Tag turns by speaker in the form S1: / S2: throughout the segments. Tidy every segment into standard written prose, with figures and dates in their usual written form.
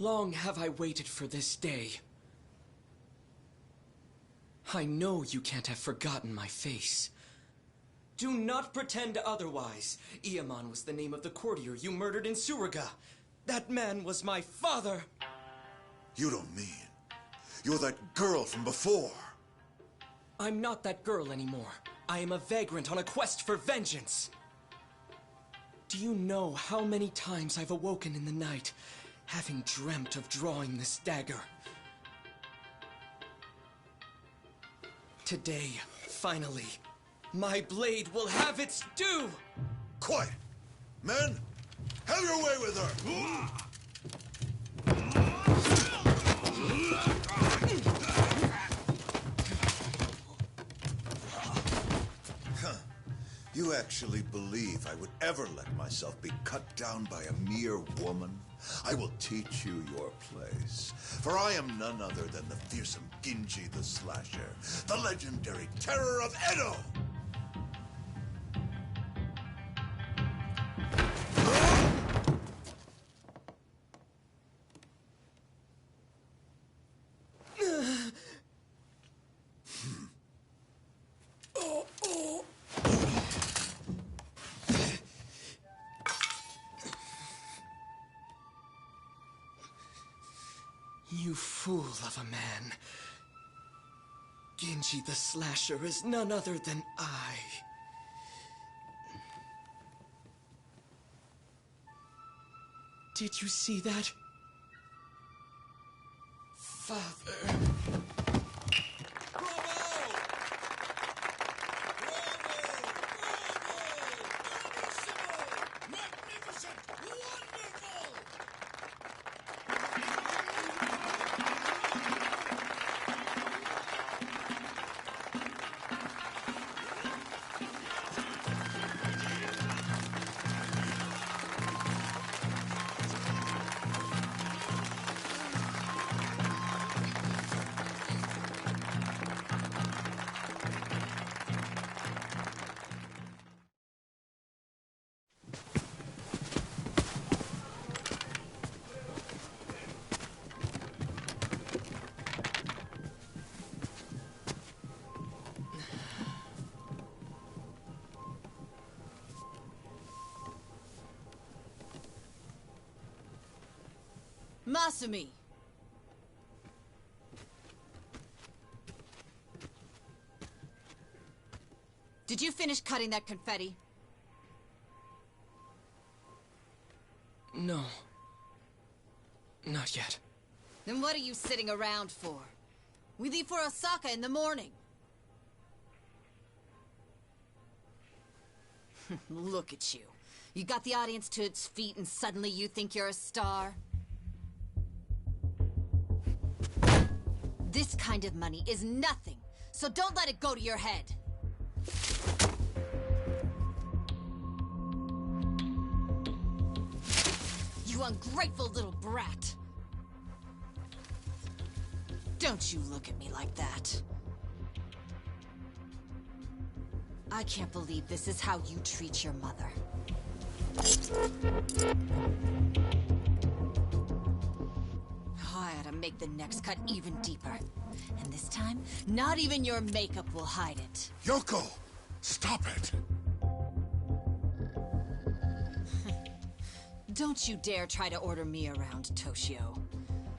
S1: Long have I waited for this day. I know you can't have forgotten my face. Do not pretend otherwise. Ieman was the name of the courtier you murdered in Suriga. That man was my father.
S2: You don't mean you're that girl from before?
S1: I'm not that girl anymore. I am a vagrant on a quest for vengeance. Do you know how many times I've awoken in the night, having dreamt of drawing this dagger? Today, finally, my blade will have its due!
S2: Quiet! Men, have your way with her! You actually believe I would ever let myself be cut down by a mere woman? I will teach you your place. For I am none other than the fearsome Genji the Slasher, the legendary terror of Edo!
S1: You fool of a man. Genji the Slasher is none other than I. Did you see that? Father.
S3: Masumi! Did you finish cutting that confetti?
S1: No. Not yet.
S3: Then what are you sitting around for? We leave for Osaka in the morning. Look at you. You got the audience to its feet and suddenly you think you're a star? This kind of money is nothing, so don't let it go to your head. You ungrateful little brat. Don't you look at me like that. I can't believe this is how you treat your mother. I ought to make the next cut even deeper. And this time, not even your makeup will hide it.
S2: Yoko! Stop it!
S3: Don't you dare try to order me around, Toshio.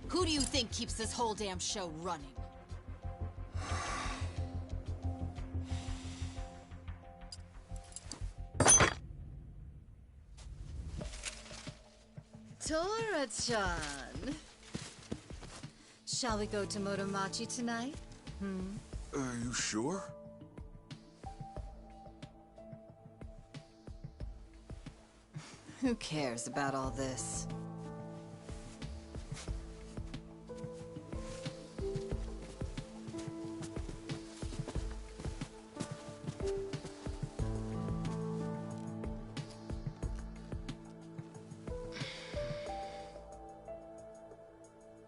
S3: Who do you think keeps this whole damn show running? Tora-chan. Shall we go to Motomachi tonight?
S2: Are you sure?
S3: Who cares about all this?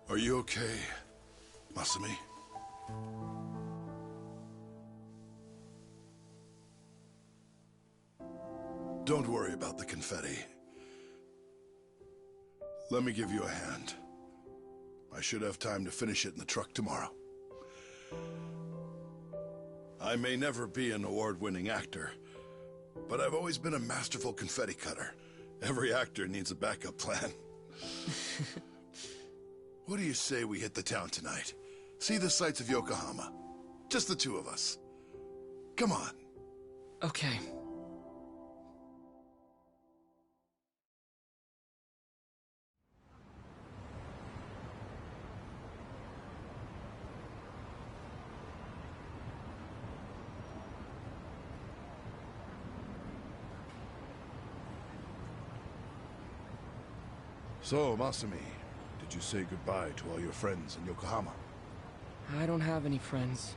S2: Are you okay, Masumi? Don't worry about the confetti. Let me give you a hand.
S4: I should have time to finish it in the truck tomorrow. I may never be an award-winning actor, but I've always been a masterful confetti cutter. Every actor needs a backup plan. What do you say we hit the town tonight? See the sights of Yokohama. Just the two of us. Come on.
S1: Okay.
S4: So, Masumi, did you say goodbye to all your friends in Yokohama?
S1: I don't have any friends.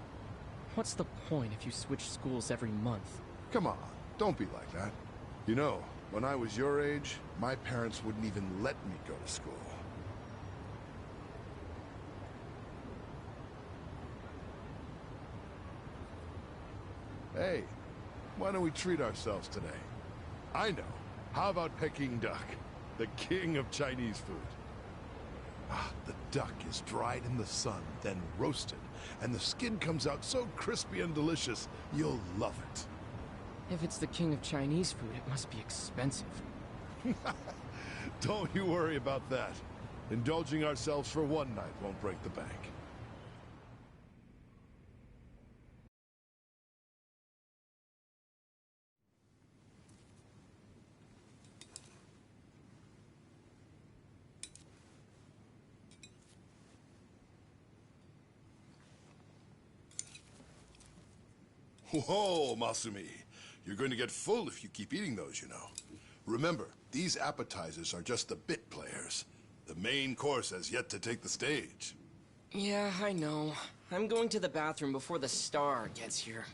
S1: What's the point if you switch schools every month?
S4: Come on, don't be like that. You know, when I was your age, my parents wouldn't even let me go to school. Hey, why don't we treat ourselves today? I know. How about Peking duck? The king of Chinese food. Ah, the duck is dried in the sun, then roasted, and the skin comes out so crispy and delicious, you'll love it.
S1: If it's the king of Chinese food, it must be expensive.
S4: Don't you worry about that. Indulging ourselves for one night won't break the bank. Whoa, Masumi. You're going to get full if you keep eating those, you know. Remember, these appetizers are just the bit players. The main course has yet to take the stage.
S1: Yeah, I know. I'm going to the bathroom before the star gets here.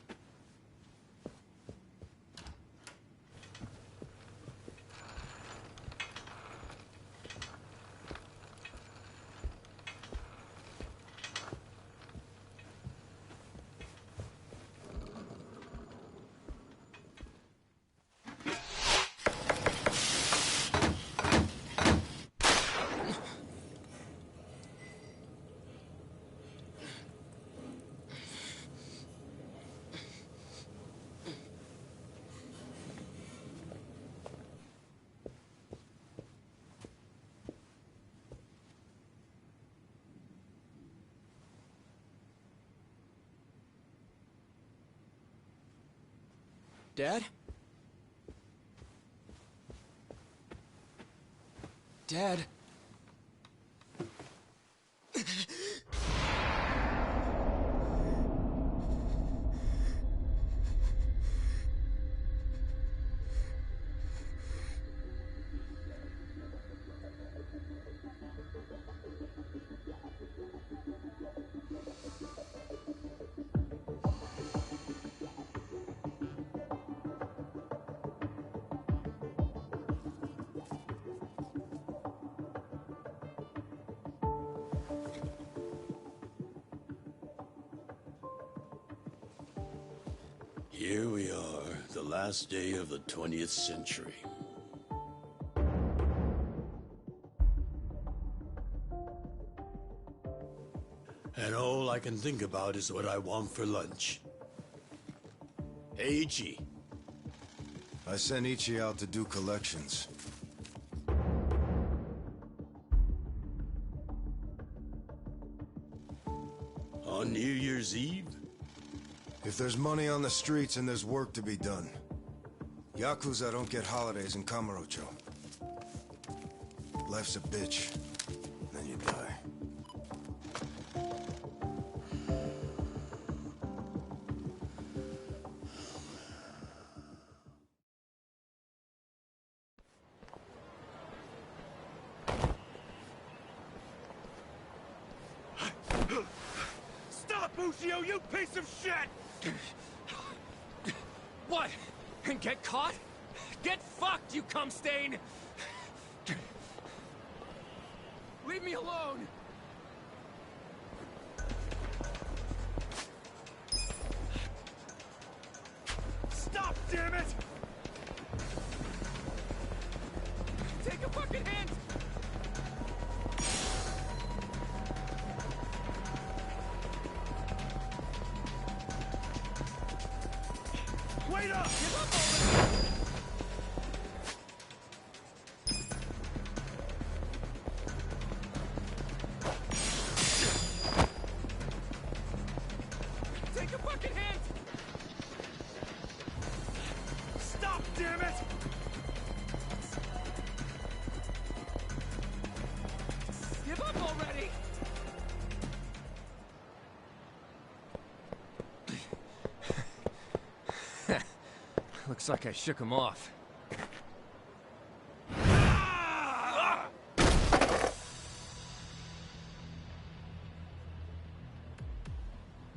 S1: Dad? Dad?
S5: Here we are, the last day of the 20th century. And all I can think about is what I want for lunch. Hey, Ichi.
S6: I sent Ichi out to do collections.
S5: On New Year's Eve?
S6: If there's money on the streets and there's work to be done. Yakuza don't get holidays in Kamurocho. Life's a bitch. Then you die.
S7: Stop, Ushio, you piece of shit!
S1: What? And get caught? Get fucked, you cum stain! Leave me alone!
S7: Stop, damn it!
S1: Take a fucking hint!
S7: traitor!
S1: Take a fucking hit!
S7: Stop, damn it!
S1: Give up already!
S8: Looks like I shook him off.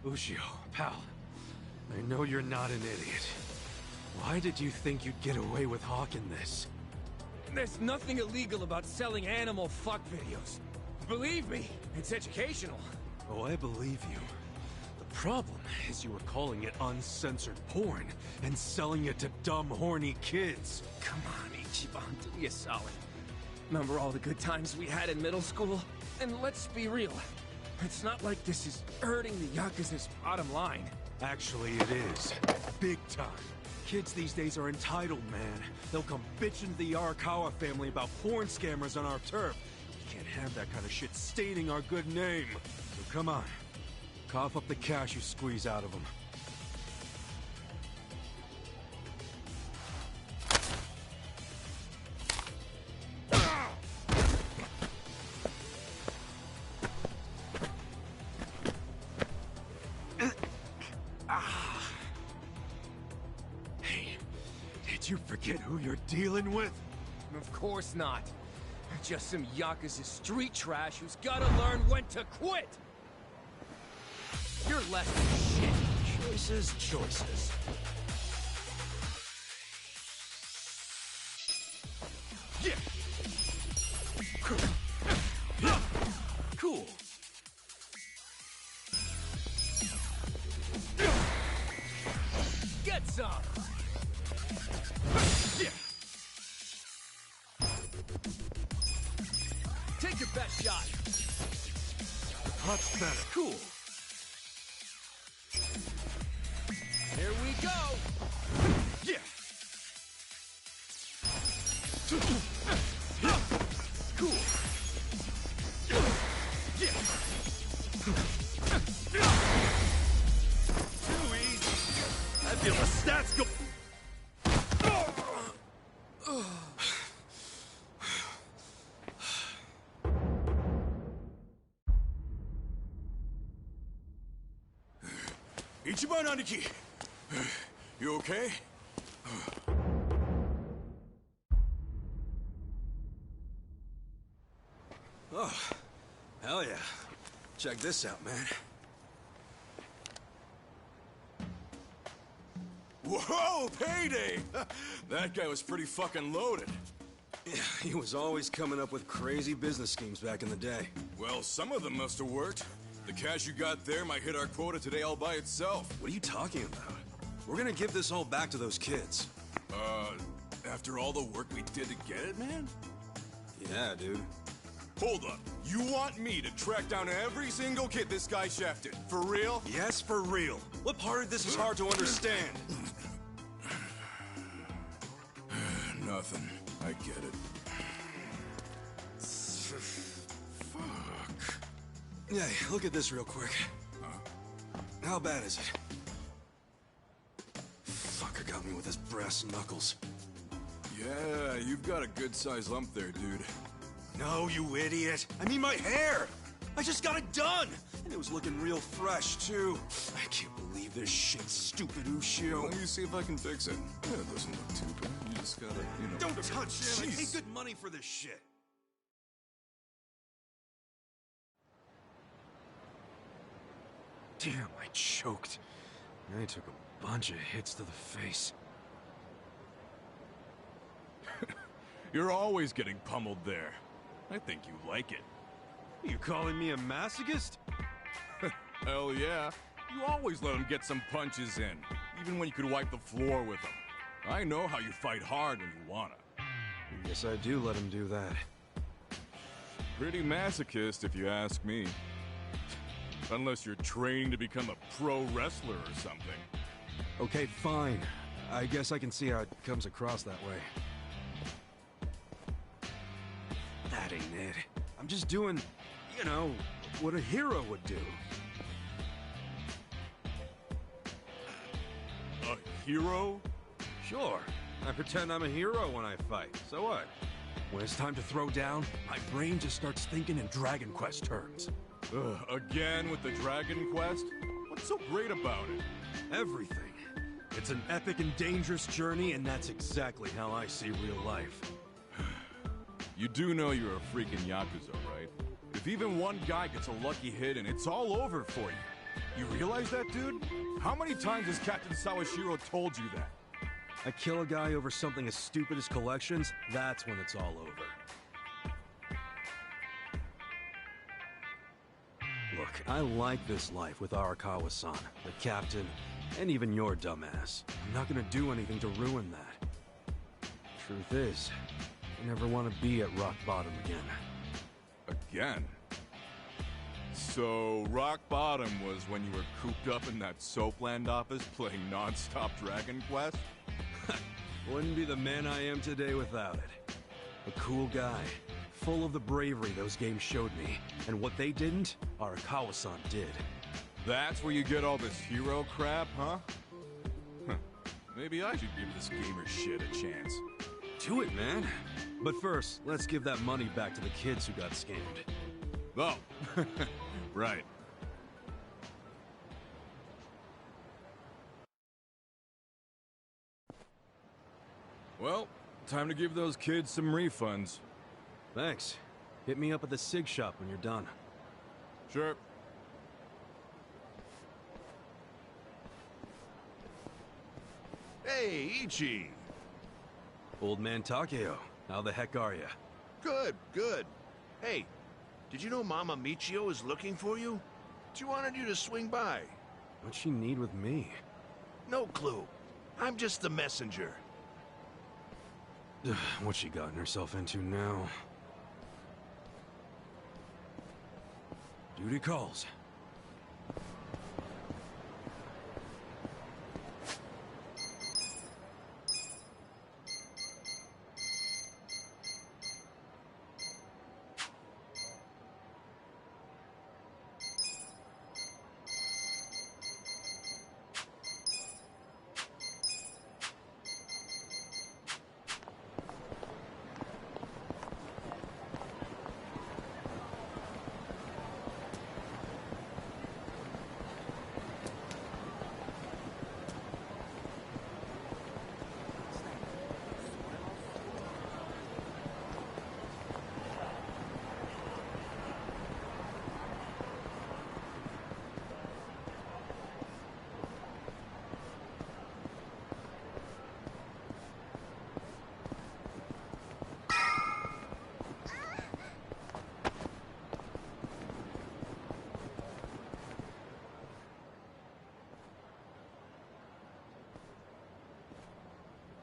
S8: Ushio, pal. I know you're not an idiot. Why did you think you'd get away with hawking this? There's nothing illegal about selling animal fuck videos. Believe me, it's educational. Oh, I believe you. The problem is you were calling it uncensored porn and selling it to dumb, horny kids. Come on, Ichiban, do me a solid. Remember all the good times we had in middle school? And let's be real, it's not like this is hurting the Yakuza's bottom line. Actually, it is. Big time. Kids these days are entitled, man. They'll come bitching to the Arakawa family about porn scammers on our turf. We can't have that kind of shit staining our good name. So come on. Cough up the cash you squeeze out of them. Hey, did you forget who you're dealing with? Of course not. Just some Yakuza street trash who's gotta learn when to quit! You're less than shit. Choices, choices. Yeah. Cool. Get some. Yeah. Take your best shot. Much better. Cool. Here we go! Yeah! Cool! Yeah! Too easy! I feel the stats go... Ichiban Aniki! You okay? Oh, hell yeah. Check this out, man. Whoa, payday! That guy was pretty fucking loaded. Yeah, he was always coming up with crazy business schemes back in the day. Well, some of them must have worked. The cash you got there might hit our quota today all by itself. What are you talking about? We're gonna give this all back to those kids. After all the work we did to get it, man? Yeah, dude. Hold up. You want me to track down every single kid this guy shafted? For real? Yes, for real. What part of this is hard to understand? Nothing. I get it. Fuck. Yeah, look at this real quick. How bad is it? Fucker got me with his brass knuckles. Yeah, you've got a good-sized lump there, dude. No, you idiot. I mean my hair! I just got it done! And it was looking real fresh, too. I can't believe this shit, stupid Ushio. Let me see if I can fix it. Yeah, it doesn't look too bad. You just gotta, you know... Don't touch him! I pay good money for this shit! Damn, I choked. I took a bunch of hits to the face. You're always getting pummeled there. I think you like it. You calling me a masochist? Hell yeah. You always let him get some punches in, even when you could wipe the floor with him. I know how you fight hard when you wanna. I guess I do let him do that. Pretty masochist, if you ask me. Unless you're training to become a pro wrestler or something. Okay, fine.
S9: I guess I can see how it comes across that way. That ain't it. I'm just doing, you know, what a hero would do.
S10: A hero?
S9: Sure. I pretend I'm a hero when I fight. So what? When it's time to throw down, my brain just starts thinking in Dragon Quest terms.
S10: Again with the Dragon Quest? What's so great about it?
S9: Everything. It's an epic and dangerous journey, and that's exactly how I see real life.
S10: You do know you're a freaking Yakuza, right? If even one guy gets a lucky hit and it's all over for you. You realize that, dude? How many times has Captain Sawashiro told you that?
S9: I kill a guy over something as stupid as collections, that's when it's all over. Look, I like this life with Arakawa-san, the captain, and even your dumbass. I'm not gonna do anything to ruin that. Truth is, I never want to be at rock bottom again.
S10: Again? So, rock bottom was when you were cooped up in that Soapland office playing non-stop Dragon Quest?
S9: Wouldn't be the man I am today without it. A cool guy, full of the bravery those games showed me, and what they didn't, Arakawa-san did.
S10: That's where you get all this hero crap, huh? Maybe I should give this gamer shit a chance.
S9: Do it, man. But first, let's give that money back to the kids who got scammed.
S10: Oh, right. Well, time to give those kids some refunds.
S9: Thanks. Hit me up at the SIG shop when you're done.
S10: Sure.
S11: Hey, Ichi!
S9: Old man Takeo, how the heck are ya?
S11: Good, good. Hey, did you know Mama Michio is looking for you? She wanted you to swing by.
S9: What'd she need with me?
S11: No clue. I'm just the messenger.
S9: What's she gotten herself into now? Duty calls.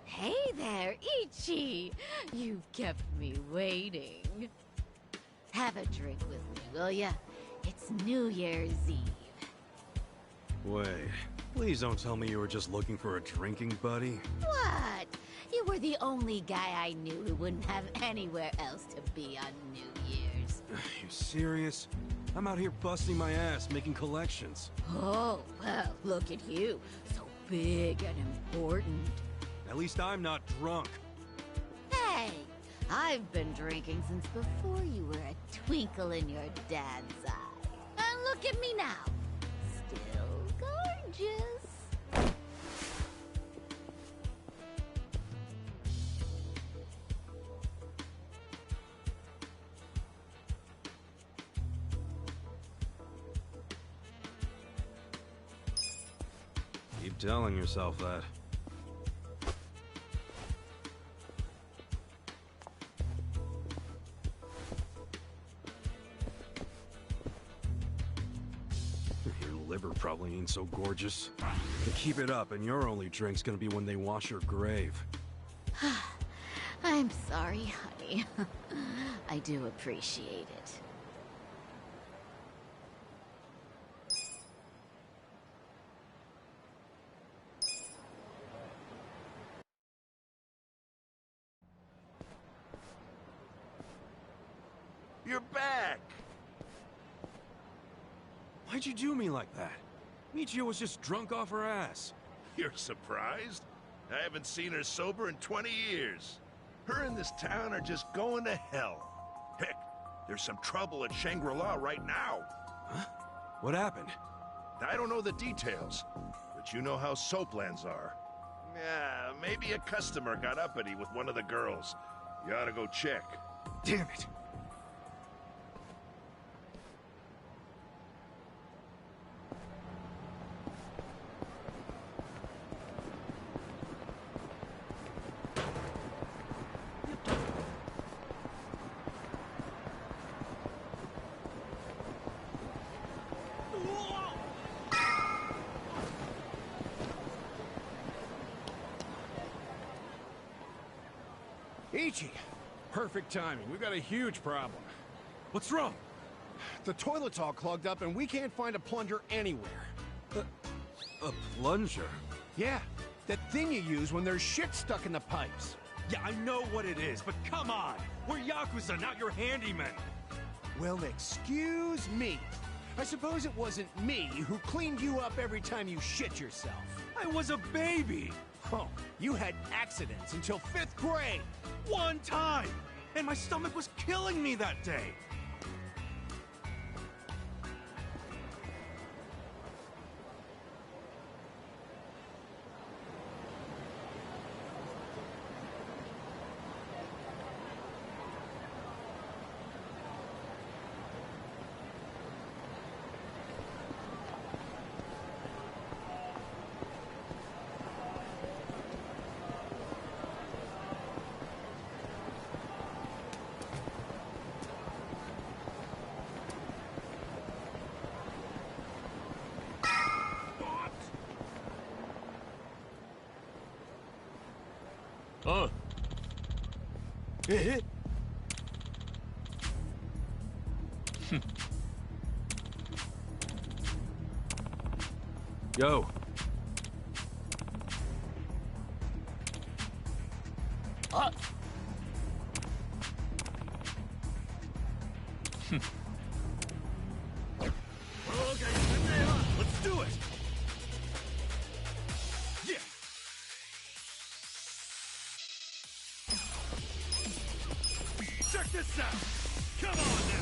S3: Hey there, Ichi! You've kept me waiting. Have a drink with me, will ya? It's New Year's Eve.
S9: Wait, please don't tell me you were just looking for a drinking buddy.
S3: What? You were the only guy I knew who wouldn't have anywhere else to be on New Year's.
S9: You serious? I'm out here busting my ass, making collections.
S3: Oh, well, look at you. So big and important.
S9: At least I'm not drunk.
S3: Hey, I've been drinking since before you were a twinkle in your dad's eye. And look at me now. Still gorgeous.
S9: Keep telling yourself that. Liver probably ain't so gorgeous. But keep it up, and your only drink's gonna be when they wash your grave.
S3: I'm sorry, honey. I do appreciate it.
S11: You're back!
S9: Why'd you do me like that? Michio was just drunk off her ass.
S11: You're surprised? I haven't seen her sober in 20 years. Her and this town are just going to hell. Heck, there's some trouble at Shangri-La right now.
S9: Huh? What happened?
S11: I don't know the details, but you know how soaplands are. Yeah, maybe a customer got uppity with one of the girls. You ought to go check.
S9: Damn it!
S12: Ichi! Perfect timing. We've got a huge problem.
S9: What's wrong?
S12: The toilet's all clogged up and we can't find a plunger anywhere.
S9: A plunger?
S12: Yeah, that thing you use when there's shit stuck in the pipes.
S8: Yeah, I know what it is, but come on! We're Yakuza, not your handyman!
S12: Well, excuse me. I suppose it wasn't me who cleaned you up every time you shit yourself.
S8: I was a baby!
S12: Oh, you had accidents until 5th grade!
S8: One time! And my stomach was killing me that day!
S9: Yo.
S8: Let's do it! Yeah! Check this out! Come on now!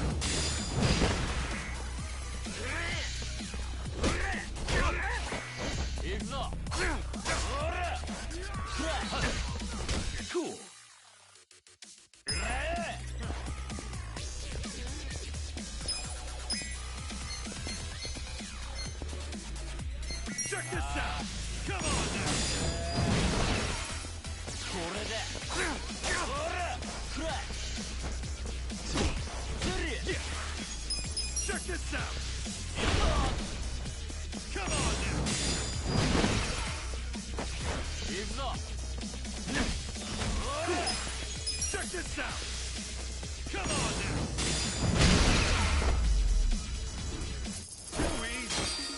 S8: Cool! Check this out! Come on now! Yeah. Check this out! Come on now! Check this out! Come on now! Too easy!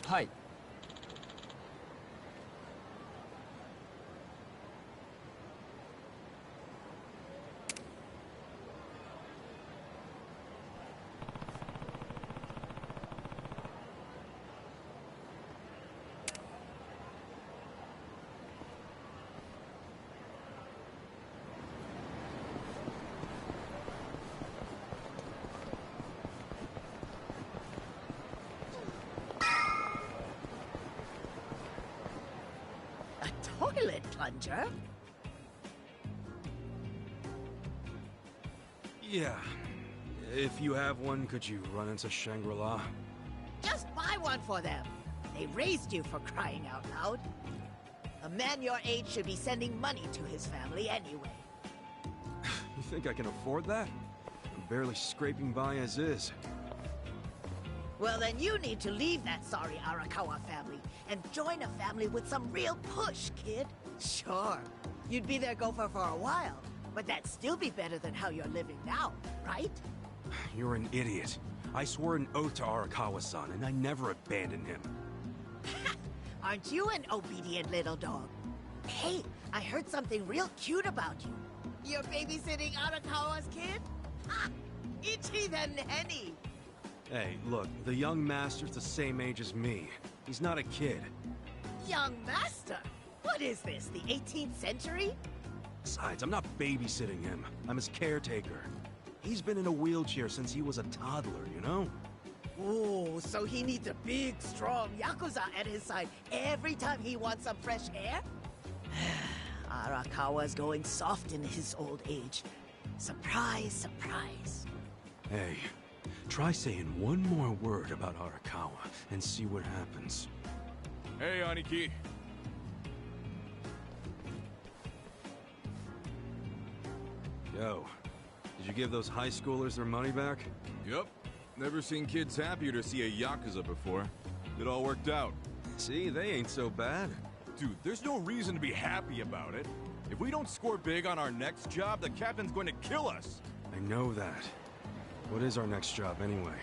S1: Hi.
S3: Toilet plunger?
S9: Yeah. If you have one, could you run into Shangri-La?
S3: Just buy one for them. They raised you for crying out loud.
S13: A man your age should be sending money to his family anyway.
S9: You think I can afford that? I'm barely scraping by as is.
S13: Well, then you need to leave that sorry Arakawa family and join a family with some real push, kid. Sure, you'd be their gopher for a while, but that'd still be better than how you're living now, right?
S9: You're an idiot. I swore an oath to Arakawa-san, and I never abandoned him.
S13: Aren't you an obedient little dog? Hey, I heard something real cute about you. You're babysitting Arakawa's kid? Ha! Ichi the nanny!
S9: Hey, look, the young master's the same age as me. He's not a kid.
S13: Young master? What is this, the 18th century?
S9: Besides, I'm not babysitting him. I'm his caretaker. He's been in a wheelchair since he was a toddler, you know?
S13: Ooh, so he needs a big, strong Yakuza at his side every time he wants some fresh air? Arakawa's going soft in his old age. Surprise, surprise.
S9: Hey, try saying one more word about Arakawa and see what happens.
S10: Hey, Aniki.
S9: Yo, did you give those high schoolers their money back?
S10: Yep. Never seen kids happier to see a Yakuza before. It all worked out.
S9: See, they ain't so bad.
S10: Dude, there's no reason to be happy about it. If we don't score big on our next job, the captain's going to kill us.
S9: I know that. What is our next job, anyway?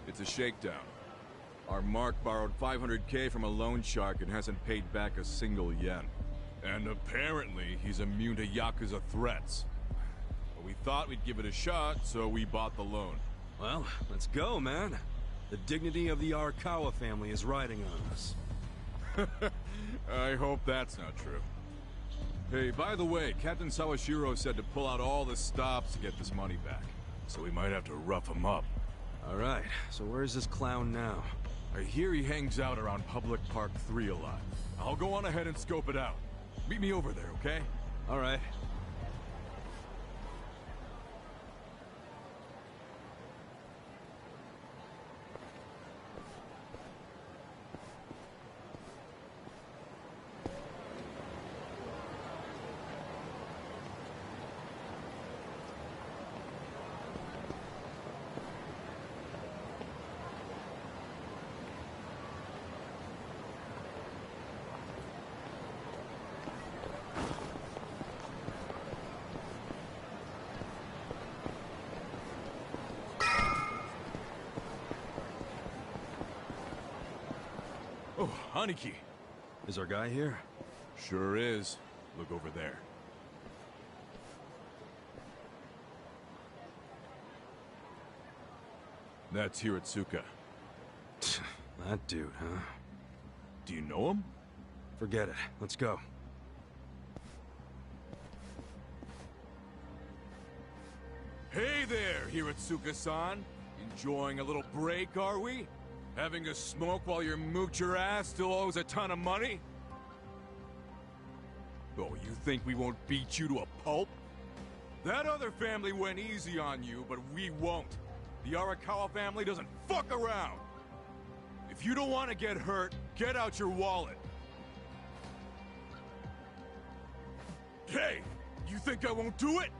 S10: It's a shakedown. Our Mark borrowed 500K from a loan shark and hasn't paid back a single yen. And apparently, he's immune to Yakuza threats. But we thought we'd give it a shot, so we bought the loan.
S9: Well, let's go, man. The dignity of the Arakawa family is riding on us.
S10: I hope that's not true. Hey, by the way, Captain Sawashiro said to pull out all the stops to get this money back. So we might have to rough him up.
S9: All right, so where's this clown now?
S10: I hear he hangs out around Public Park 3 a lot. I'll go on ahead and scope it out. Meet me over there, okay?
S9: All right.
S10: Oh, Aniki.
S9: Is our guy here?
S10: Sure is. Look over there. That's Hiratsuka.
S9: That dude, huh?
S10: Do you know him?
S9: Forget it. Let's go.
S10: Hey there, Hiratsuka-san. Enjoying a little break, are we? Having a smoke while your moocher ass still owes a ton of money? Oh, you think we won't beat you to a pulp? That other family went easy on you, but we won't. The Arakawa family doesn't fuck around. If you don't want to get hurt, get out your wallet. Hey, you think I won't do it?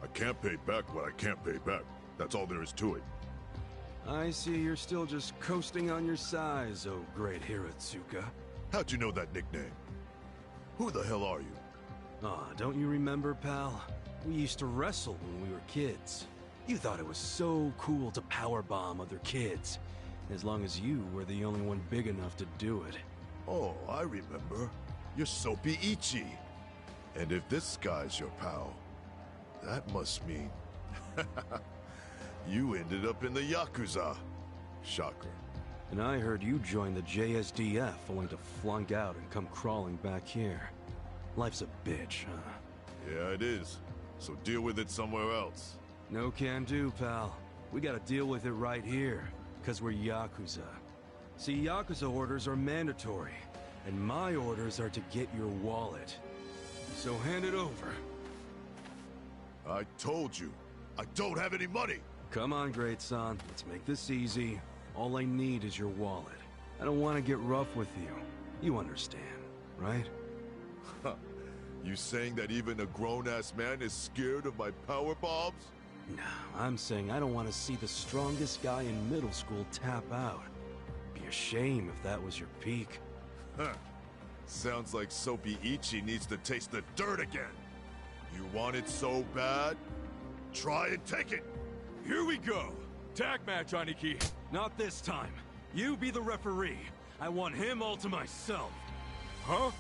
S4: I can't pay back what I can't pay back. That's all there is to it.
S9: I see you're still just coasting on your size, oh great Hiratsuka.
S4: How'd you know that nickname? Who the hell are you?
S9: Aw, don't you remember, pal? We used to wrestle when we were kids. You thought it was so cool to powerbomb other kids, as long as you were the only one big enough to do it.
S4: Oh, I remember. You're Soapy Ichi. And if this guy's your pal, that must mean... you ended up in the Yakuza. Shocker.
S9: And I heard you joined the JSDF only to flunk out and come crawling back here. Life's a bitch, huh?
S4: Yeah, it is. So deal with it somewhere else.
S9: No can do, pal. We gotta deal with it right here, 'cause we're Yakuza. See, Yakuza orders are mandatory, and my orders are to get your wallet. So hand it over.
S4: I told you, I don't have any money!
S9: Come on, great son. Let's make this easy. All I need is your wallet. I don't want to get rough with you. You understand, right?
S4: You saying that even a grown-ass man is scared of my power bombs?
S9: No, I'm saying I don't want to see the strongest guy in middle school tap out. It'd be a shame if that was your peak.
S4: Huh. Sounds like Soapy Ichi needs to taste the dirt again. You want it so bad? Try and take it!
S10: Here we go! Tag match, Aniki!
S9: Not this time. You be the referee. I want him all to myself.
S10: Huh?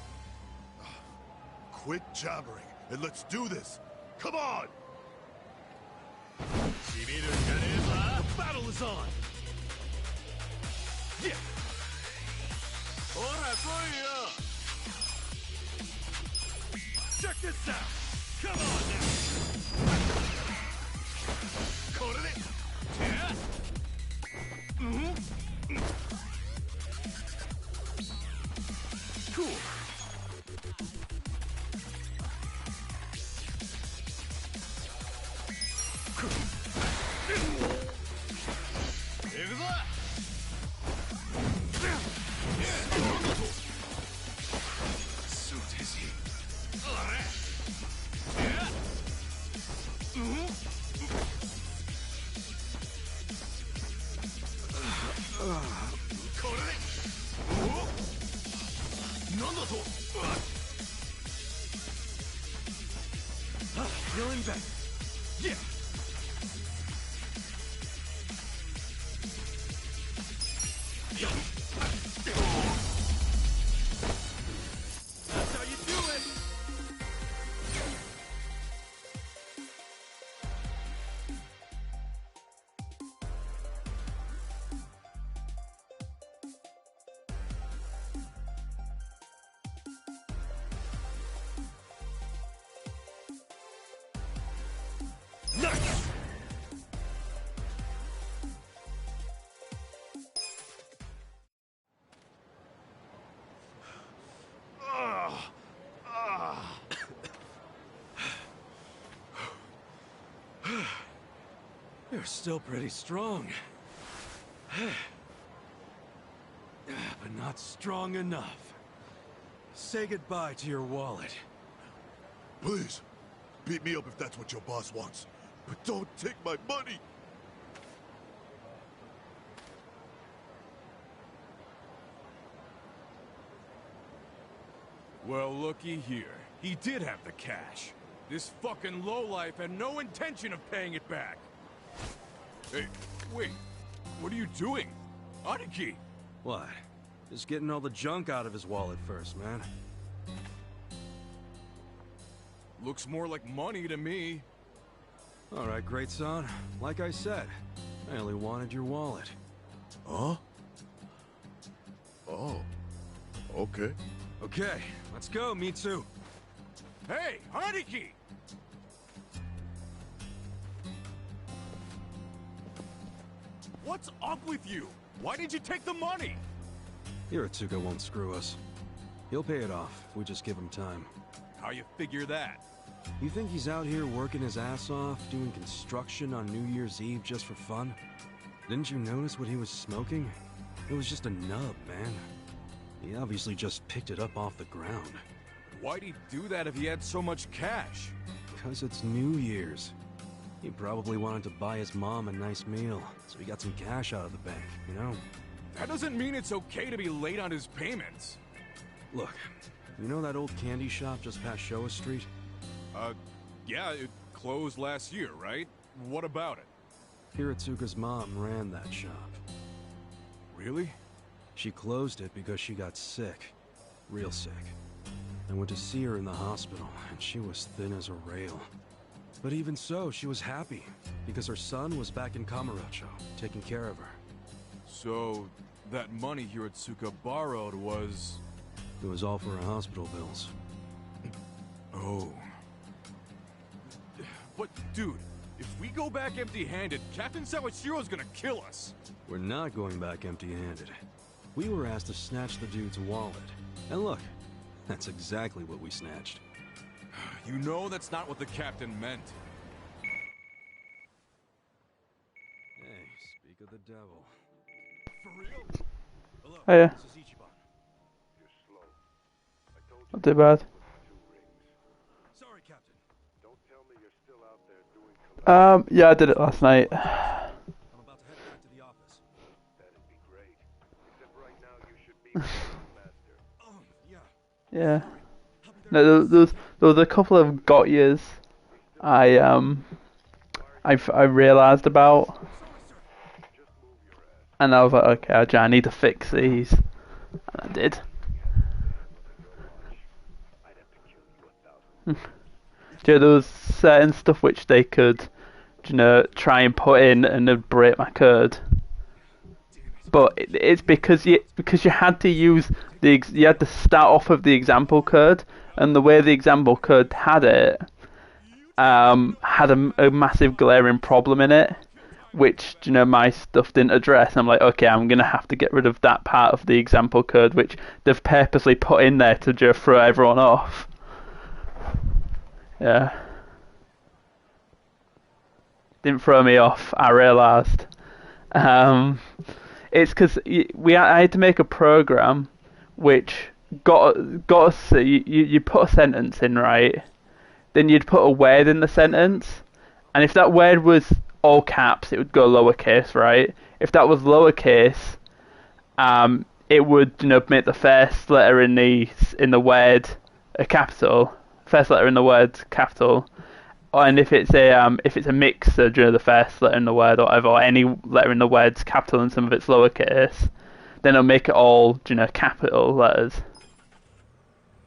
S4: Quit jabbering and let's do this! Come on!
S9: The battle is on!
S10: Yeah!
S9: Check this out! Come on now!
S10: Yeah.
S9: Cool.
S10: So dizzy.
S9: Feeling better.
S10: Yeah.
S9: That's how you do it.
S10: Nice!
S9: You're still pretty strong. But not strong enough. Say goodbye to your wallet.
S4: Please, beat me up if that's what your boss wants. But don't take my money!
S10: Well, looky here. He did have the cash. This fucking lowlife had no intention of paying it back. Hey, wait. What are you doing? Aniki!
S9: What? Just getting all the junk out of his wallet first, man.
S10: Looks more like money to me.
S9: Alright, great son. Like I said, I only wanted your wallet.
S4: Huh? Oh. Okay.
S9: Okay, let's go, Mitsu.
S10: Hey, Aniki! What's up with you? Why did you take the money?
S9: Hiratsuka won't screw us. He'll pay it off if we just give him time.
S10: How you figure that?
S9: You think he's out here working his ass off, doing construction on New Year's Eve just for fun? Didn't you notice what he was smoking? It was just a nub, man. He obviously just picked it up off the ground.
S10: Why'd he do that if he had so much cash?
S9: Because it's New Year's. He probably wanted to buy his mom a nice meal, so he got some cash out of the bank, you know?
S10: That doesn't mean it's okay to be late on his payments.
S9: Look, you know that old candy shop just past Showa Street?
S10: Yeah, it closed last year, right? What about it?
S9: Hiratsuka's mom ran that shop.
S10: Really?
S9: She closed it because she got sick. Real sick. I went to see her in the hospital, and she was thin as a rail. But even so, she was happy, because her son was back in Kamurocho, taking care of her.
S10: So, that money Hiratsuka borrowed was...
S9: It was all for her hospital bills.
S10: Oh. But, dude, if we go back empty-handed, Captain Sawashiro's gonna kill us.
S9: We're not going back empty-handed. We were asked to snatch the dude's wallet. And look, that's exactly what we snatched.
S10: You know that's not what the captain meant.
S9: Hey, speak of the devil.
S10: For real?
S9: Hello,
S14: Oh, yeah.
S9: this is Ichiban.
S14: Not too bad. Yeah, I did it last night. Yeah. No, there was a couple of got yous I realised about, and I was like, okay, I need to fix these, and I did. There was certain stuff which they could, try and put in and it'd break my code. But it's because you had to use you had to start off with the example code, and the way the example code had it, had a massive glaring problem in it, which my stuff didn't address. And I'm like, okay, I'm gonna have to get rid of that part of the example code, which they've purposely put in there to just throw everyone off. Yeah. Didn't throw me off, I realised. It's because I had to make a program which got us. You put a sentence in, right? Then you'd put a word in the sentence, and if that word was all caps, it would go lowercase, right? If that was lowercase, it would make the first letter in the word a capital, first letter in the word capital. And if it's a mix, so the first letter in the word or whatever, or any letter in the word's capital and some of it's lowercase, then it'll make it all capital letters.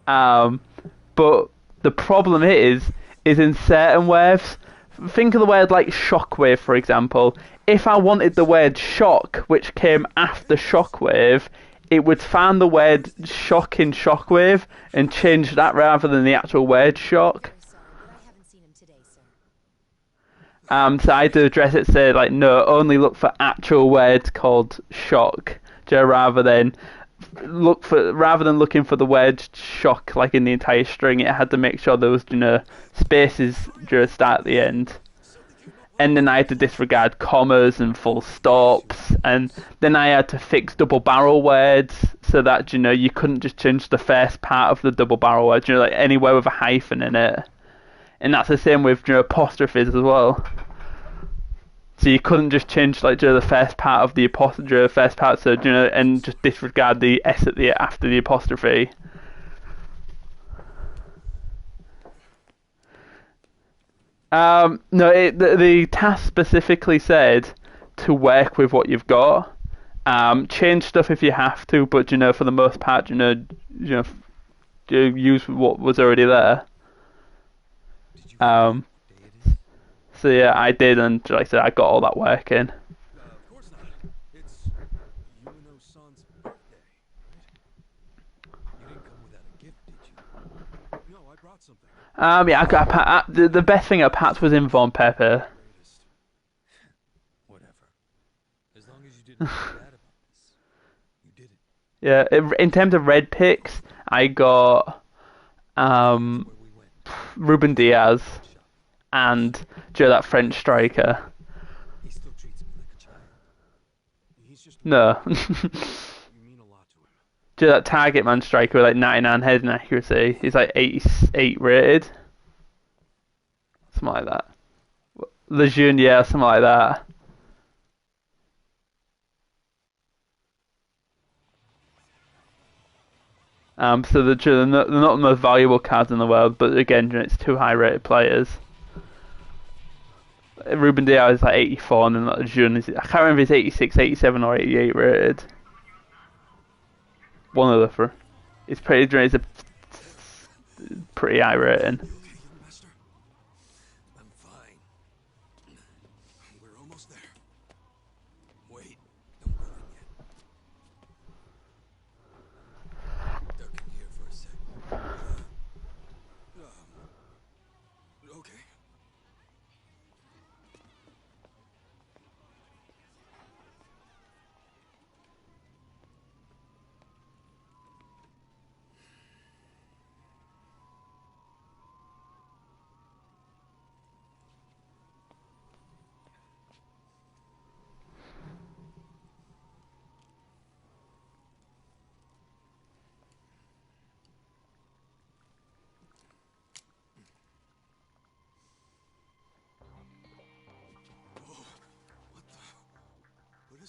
S14: But the problem is in certain words. Think of the word like shockwave, for example. If I wanted the word shock, which came after shockwave, it would find the word shock in shockwave and change that rather than the actual word shock. So I had to address it, say like, no, only look for actual words called shock, rather than looking for the word shock like in the entire string. It had to make sure there was spaces during start at the end, and then I had to disregard commas and full stops, and then I had to fix double barrel words so that you couldn't just change the first part of the double barrel word, like anywhere with a hyphen in it. And that's the same with apostrophes as well. So you couldn't just change like the first part of the apostrophe, first part, so and just disregard the s at the after the apostrophe. No, the task specifically said to work with what you've got. Change stuff if you have to, but for the most part, use what was already there. So yeah, I did, and like I said, I got all that work in. Yeah, I got the best thing at PAX was in Von Pepper.
S8: Whatever. As long as you didn't feel bad about this, you did
S14: Yeah,
S8: it.
S14: in terms of red picks, I got Ruben Diaz and that French striker.
S8: He still treats me like a child. He's just
S14: no.
S8: You mean a lot to him.
S14: That target man striker with like 99 head and accuracy. He's like 88 rated. Something like that. Lejeune, yeah, something like that. So they're not the most valuable cards in the world, but again, it's two high-rated players. Ruben Diaz is like 84, and then Lejeune is, I can't remember if it's 86, 87, or 88 rated. One of the three. It's a pretty high rating.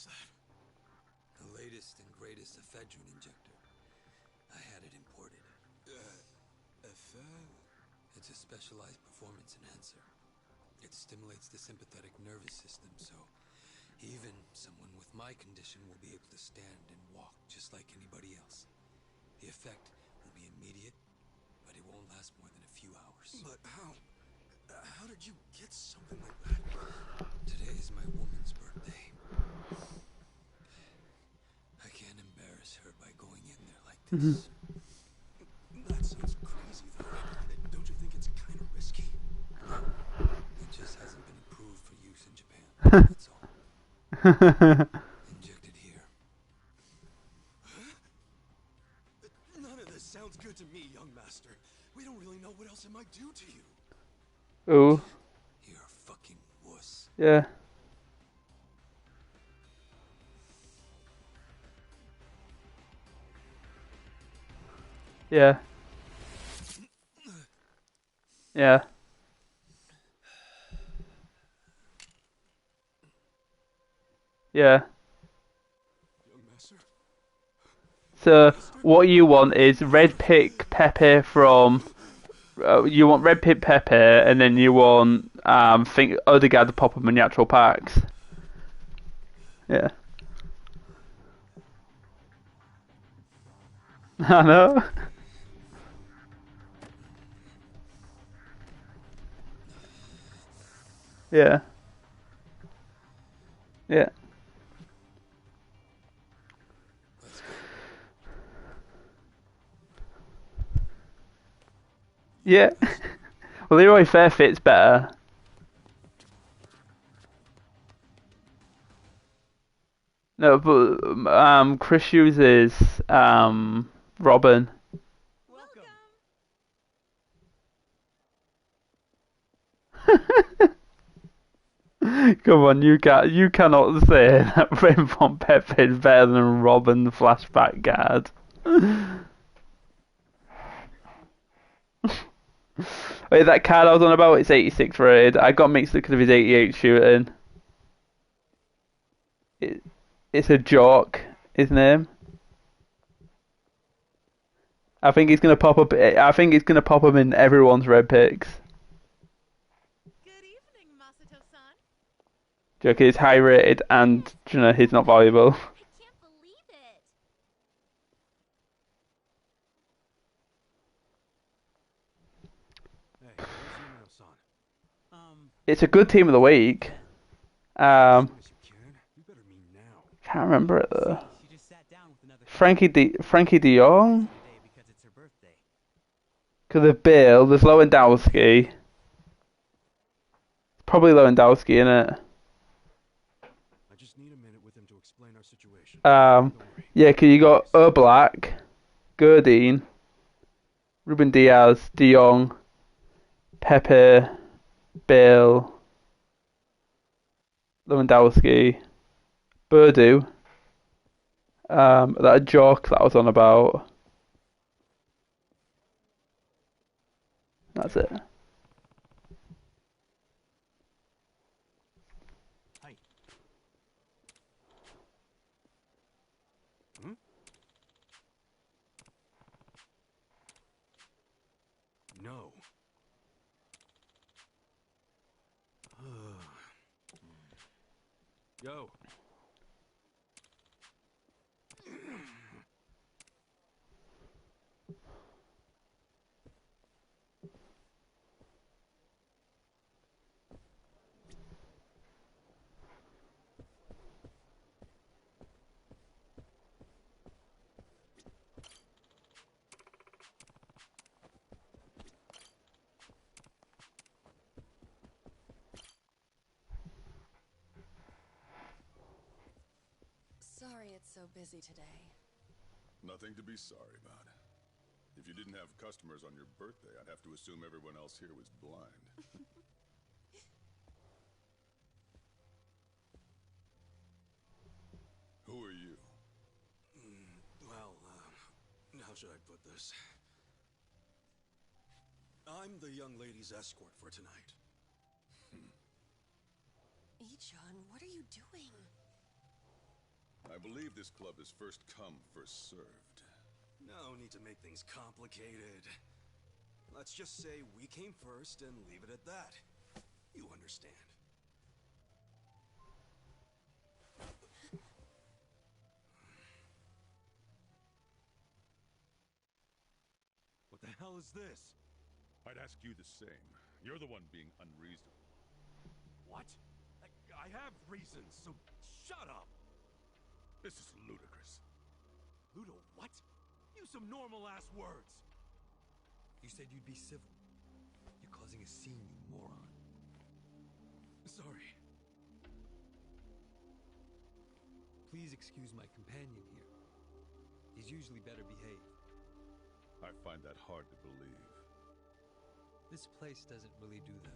S15: is that?
S8: The latest and greatest ephedrine injector. I had it imported. It's a specialized performance enhancer. It stimulates the sympathetic nervous system, so even someone with my condition will be able to stand and walk just like anybody else. The effect will be immediate, but it won't last more than a few hours.
S15: But how did you get something like that?
S8: Today is my woman's birthday. I can't embarrass her by going in there like this.
S15: That sounds crazy, though. Don't you think it's kind of risky?
S8: No, it just hasn't been approved for use in Japan. That's all. Inject it here.
S15: None of this sounds good to me, young master. We don't really know what else it might do to you.
S14: Oh.
S8: You're a fucking wuss.
S14: Yeah. Yeah. Yeah. Yeah. So what you want is red pick pepper from. You want red pick pepper, and then you want think Odegaard to pop them in the actual packs. Yeah. I know. Yeah. Yeah. Yeah. Well, Leroy Fair fits better. No, but Chris uses Robin. Come on, you cannot say that Rainbow Pepe is better than Robin the Flashback Guard. Wait, that card I was on about, it's 86 rated. I got mixed up because of his 88 shooting. It's a jock, his name. I think he's gonna pop up. I think he's gonna pop up in everyone's red picks. Joke is high rated and he's not valuable. It's a good team of the week. Can't remember it though. Frankie De Jong. Because of Bill, there's Lewandowski. Probably Lewandowski, innit?
S9: I just need a minute with him to explain our situation.
S14: Yeah, because you got Oblak, Gerdine, Ruben Diaz, De Jong, Pepe, Bill, Lewandowski, Burdu, that joke that I was on about. That's it.
S9: Hi. Hmm? No. Yo.
S16: Sorry it's so busy today.
S10: Nothing to be sorry about. If you didn't have customers on your birthday, I'd have to assume everyone else here was blind. Who are you?
S15: Well, how should I put this? I'm the young lady's escort for tonight.
S16: Ichon, what are you doing?
S2: I believe this club is first come, first served.
S15: No need to make things complicated. Let's just say we came first and leave it at that. You understand.
S10: What the hell is this? I'd ask you the same. You're the one being unreasonable.
S8: What? I have reasons, so shut up!
S10: This is ludicrous.
S8: Ludo, what? Use some normal-ass words!
S15: You said you'd be civil. You're causing a scene, you moron.
S8: Sorry.
S15: Please excuse my companion here. He's usually better behaved.
S10: I find that hard to believe.
S15: This place doesn't really do the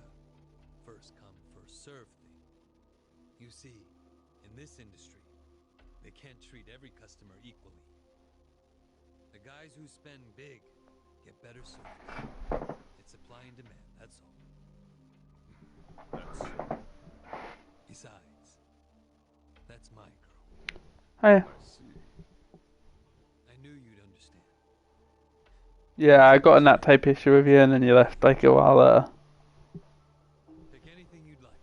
S15: first come, first serve thing. You see, in this industry, they can't treat every customer equally. The guys who spend big get better service. It's supply and demand, that's all.
S10: That's...
S15: Besides, that's my girl.
S14: Hey.
S10: I see.
S15: I knew you'd understand.
S14: Yeah, I got in that type issue with you, and then you left like a while later.
S15: Pick anything you'd like.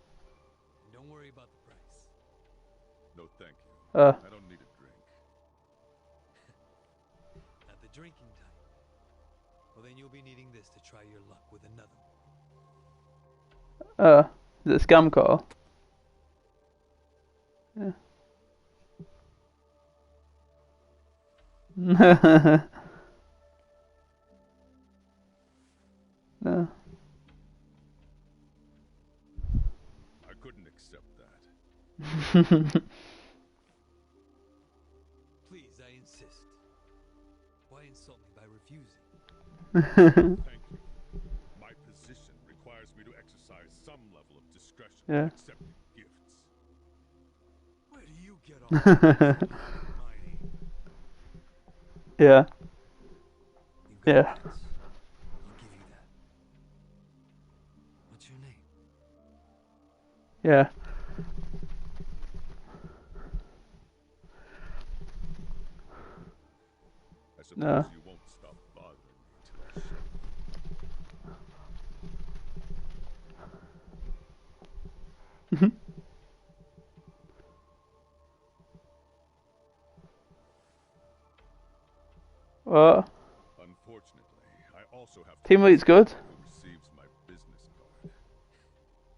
S15: And don't worry about the price.
S10: No, thank you. I don't need a drink.
S15: Not the drinking type. Well, then you'll be needing this to try your luck with another one.
S14: Is it a scam call? Yeah. No.
S10: I couldn't accept that.
S15: Please, I insist. Why insult me by refusing?
S10: Thank you. My position requires me to exercise some level of discretion
S14: Yeah.
S10: in accepting gifts.
S8: Where do you get all this?
S14: Yeah. Yeah.
S15: I'll give you that. What's your name?
S14: Yeah.
S10: I suppose
S14: No.
S10: you won't stop bothering me till I show.
S14: What?
S10: Unfortunately, I also have
S14: Team Lead's good.
S10: who receives my business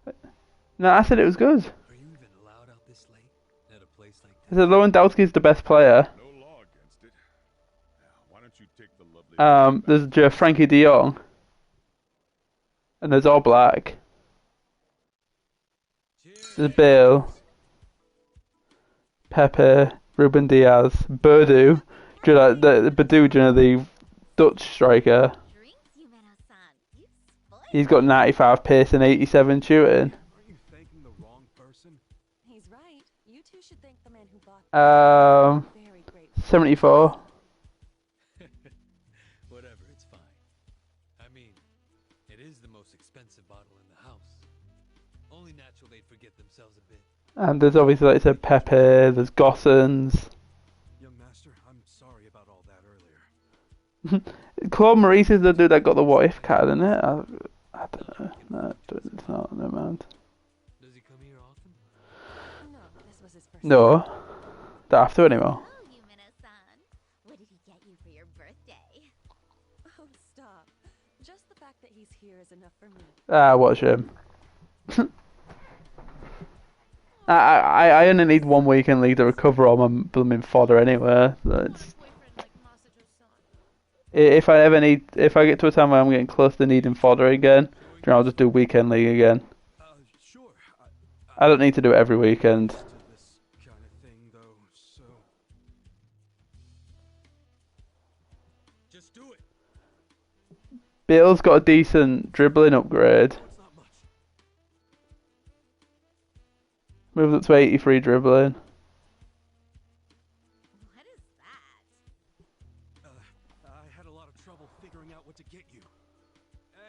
S10: card.
S14: No, I said it was good.
S15: Are you even allowed out this late at a place like
S14: I said Lewandowski's the best player.
S10: No law against it. Now, why don't you take the lovely
S14: There's Frankie de Jong. And there's All Black. There's Bale. Pepe. Ruben Diaz. Birdu. Do you know, the Birdu, do you know, the Dutch striker. He's got 95 pace and 87 shooting.
S8: Aren't you thanking the wrong person?
S16: He's right. You two should thank the man who bought very grateful.
S14: 74.
S15: Whatever, it's fine. I mean, it is the most expensive bottle in the house. Only natural they'd forget themselves a bit.
S14: And there's obviously, like I said, Pepe, there's Gossens.
S8: Young master, I'm sorry about all that earlier.
S14: Claude Maurice is the dude that got the what if card, isn't it? I don't know. No, it's not. Never mind.
S15: Does he come here often?
S16: No, this was his first.
S14: No. Don't have to anymore.
S3: Oh, Yumina-san. What did he get you for your birthday?
S16: Oh, stop. Just the fact that he's here is enough for me.
S14: What a shame. I only need 1 weekend league to recover all my blooming fodder anyway. So if I get to a time where I'm getting close to needing fodder again, then I'll just do weekend league again.
S8: Sure.
S14: I don't need to do it every weekend.
S8: This kind of thing, though, so...
S15: Just do it.
S14: Bale's got a decent dribbling upgrade. Moves up to 83 dribbling.
S3: What is that?
S8: I had a lot of trouble figuring out what to get you.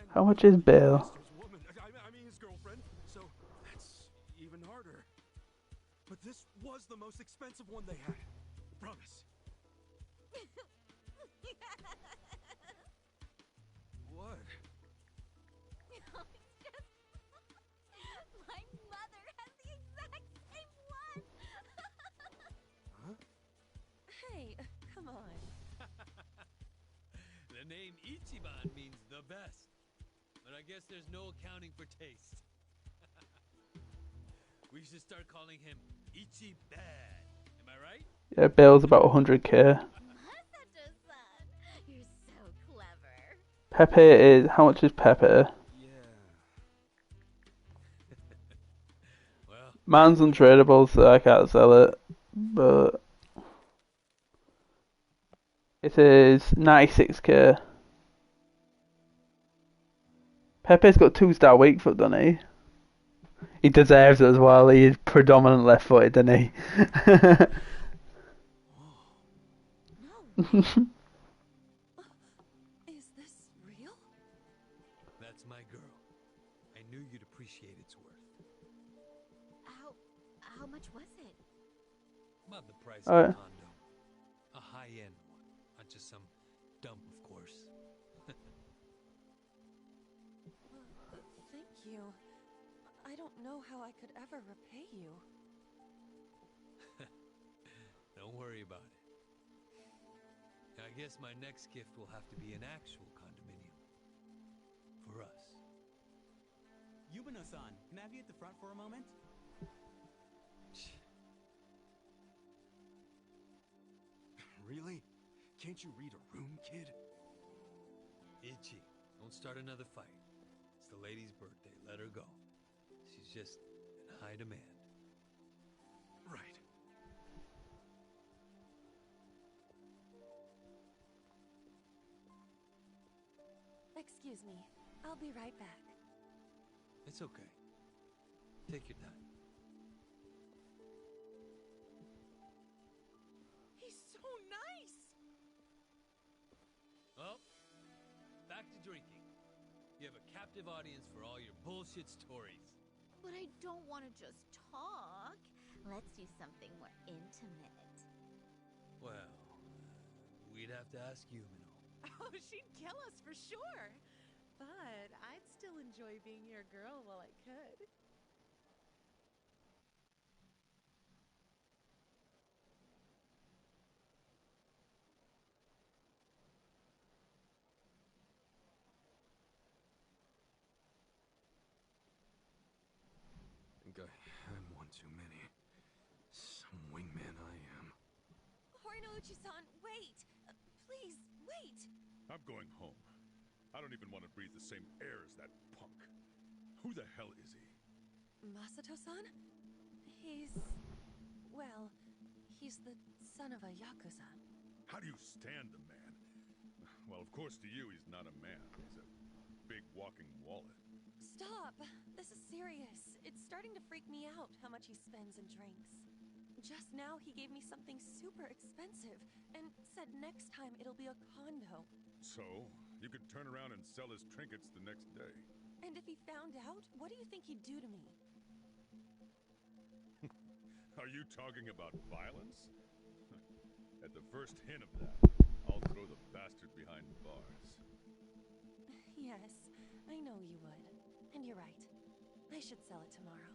S8: And
S14: How much is Bale?
S8: woman, I mean his girlfriend, so that's even harder. But this was the most expensive one they had. Promise. What?
S3: No, it's just... My mother has the exact same one!
S8: Huh?
S16: Hey, come on.
S15: The name Ichiban means the best. But I guess there's no accounting for taste. We should start calling him Ichiban. Am I right?
S14: Yeah, Bill's about 100k.
S3: Masato-san, you're so clever.
S14: Pepe is... How much is Pepe?
S15: Well,
S14: Mine's untradeable, so I can't sell it. But... It is 96k. Pepe's got 2-star weak foot, doesn't he? He deserves it as well. He is predominant left-footed, doesn't he?
S16: Is this real?
S15: that's my girl. I knew you'd appreciate its worth.
S3: How much was it?
S15: About the price of a condo. A high-end one. Not just some dump, of course.
S16: Thank you. I don't know how I could ever repay you.
S15: Don't worry about it. I guess my next gift will have to be an actual condominium. For us.
S17: Yubino-san, can I have you at the front for a moment?
S8: Really? Can't you read a room, kid?
S15: Ichi, don't start another fight. It's the lady's birthday. Let her go. She's just in high demand.
S8: Right.
S16: Excuse me. I'll be right back.
S15: It's okay. Take your time.
S13: He's so nice!
S15: Well, back to drinking. You have a captive audience for all your bullshit stories.
S3: But I don't want to just talk. Let's do something more intimate.
S15: Well, we'd have to ask Yumino.
S18: Oh, she'd kill us for sure. But I'd still enjoy being your girl while I could.
S8: I think I'm one too many. Some wingman I am.
S16: Horiguchi-san, wait! Please, wait!
S10: I'm going home. I don't even want to breathe the same air as that punk. Who the hell is he?
S16: Masato-san? He's... well, he's the son of a Yakuza.
S10: How do you stand the man? Well, of course to you he's not a man. He's a big walking wallet.
S16: Stop! This is serious. It's starting to freak me out how much he spends and drinks. Just now he gave me something super expensive and said next time it'll be a condo.
S10: So, you could turn around and sell his trinkets the next day.
S16: And if he found out, what do you think he'd do to me?
S10: Are you talking about violence? At the first hint of that, I'll throw the bastard behind bars.
S16: Yes, I know you would. And you're right. I should sell it tomorrow.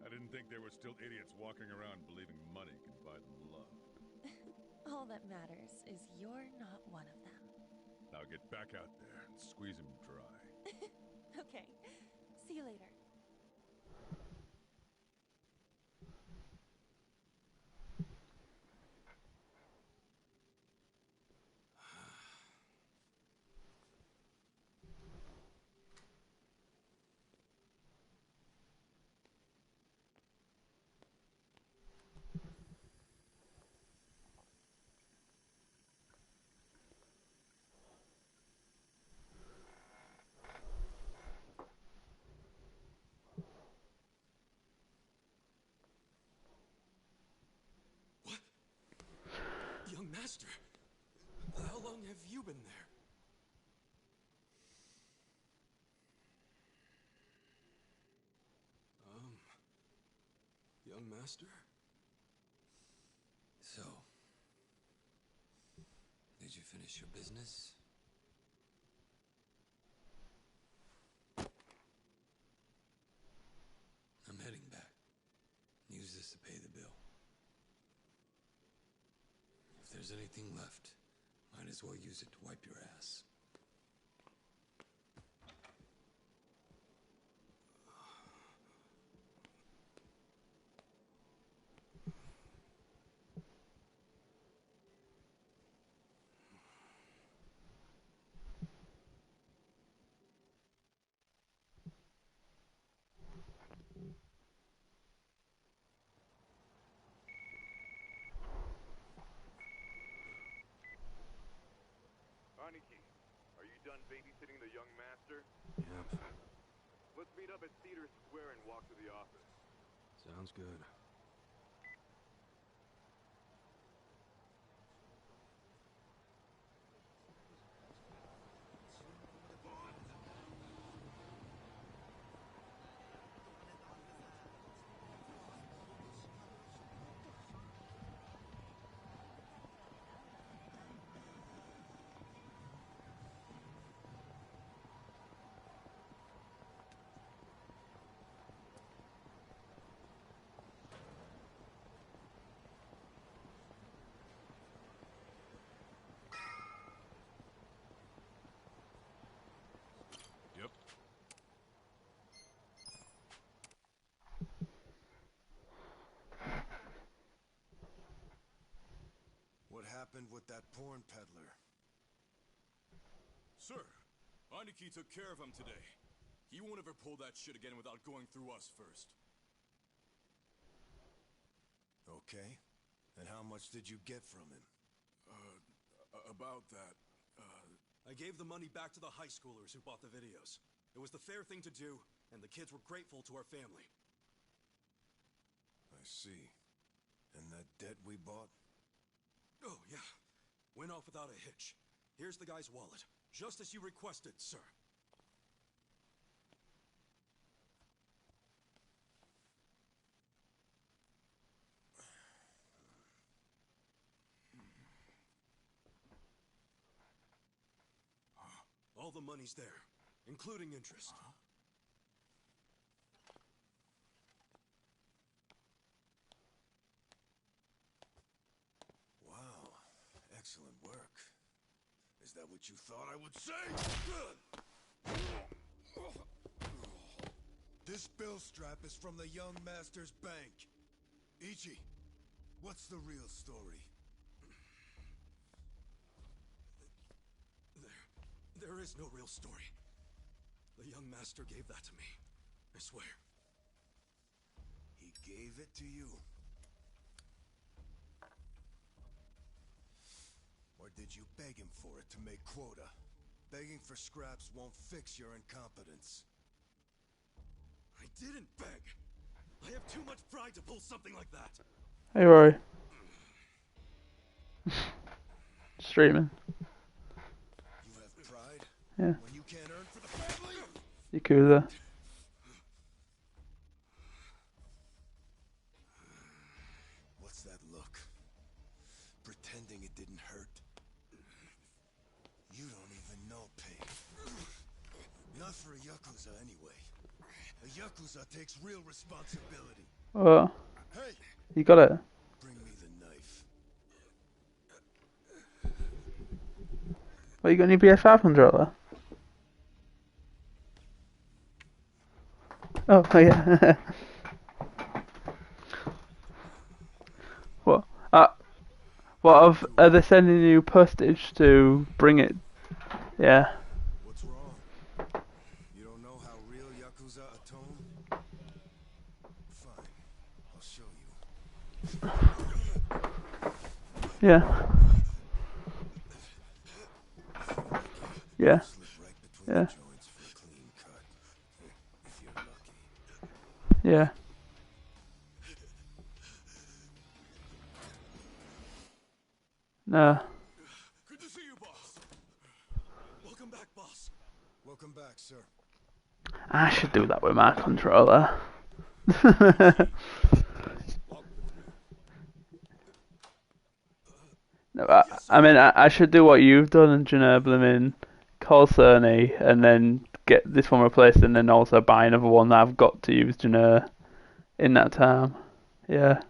S10: I didn't think there were still idiots walking around believing money can buy them love.
S16: All that matters is you're not one of them.
S10: Now get back out there and squeeze him dry.
S16: Okay. See you later.
S1: Young master, how long have you been there? Young master?
S15: Did you finish your business? I'm heading back. Use this to pay the bill. If there's anything left, might as well use it to wipe your ass.
S19: Aniki, are you done babysitting the young master?
S9: Yep.
S19: Let's meet up at Cedar Square and walk to the office.
S9: Sounds good.
S10: Yep.
S6: What happened with that porn peddler?
S10: Sir, Aniki took care of him today. He won't ever pull that shit again without going through us first.
S6: Okay. And how much did you get from him?
S10: About that,
S9: I gave the money back to the high schoolers who bought the videos. It was the fair thing to do, and the kids were grateful to our family.
S6: I see. And that debt we bought?
S9: Oh, yeah. Went off without a hitch. Here's the guy's wallet. Just as you requested, sir. All the money's there, including interest.
S6: Wow. Excellent work. Is that what you thought I would say? This bill strap is from the young master's bank. Ichi, what's the real story?
S9: There is no real story. The young master gave that to me. I swear.
S6: He gave it to you? Or did you beg him for it to make quota? Begging for scraps won't fix your incompetence.
S9: I didn't beg. I have too much pride to pull something like that.
S14: Hey Rory. Streaming.
S6: You have pride?
S14: Yeah.
S6: When you can't earn for the family?
S14: Yakuza.
S6: What's that look? Pretending it didn't hurt? You don't even know pain. Not for a Yakuza anyway. A Yakuza takes real responsibility.
S14: Oh.
S6: Hey!
S14: You got it.
S6: Bring me the knife.
S14: What, you got any PS5 controller? Oh, yeah. What? Are they sending you postage to bring it? Yeah.
S6: What's wrong? You don't know how real Yakuza atone? Fine. I'll show you.
S14: Yeah. Yeah. Yeah. Yeah. No.
S10: Good to see you, boss.
S9: Welcome back, boss.
S6: Welcome back, sir.
S14: I should do that with my controller. No, I mean, I should do what you've done and, you know, blooming call Sony and then get this one replaced and then also buy another one that I've got to use, you know, in that time. Yeah.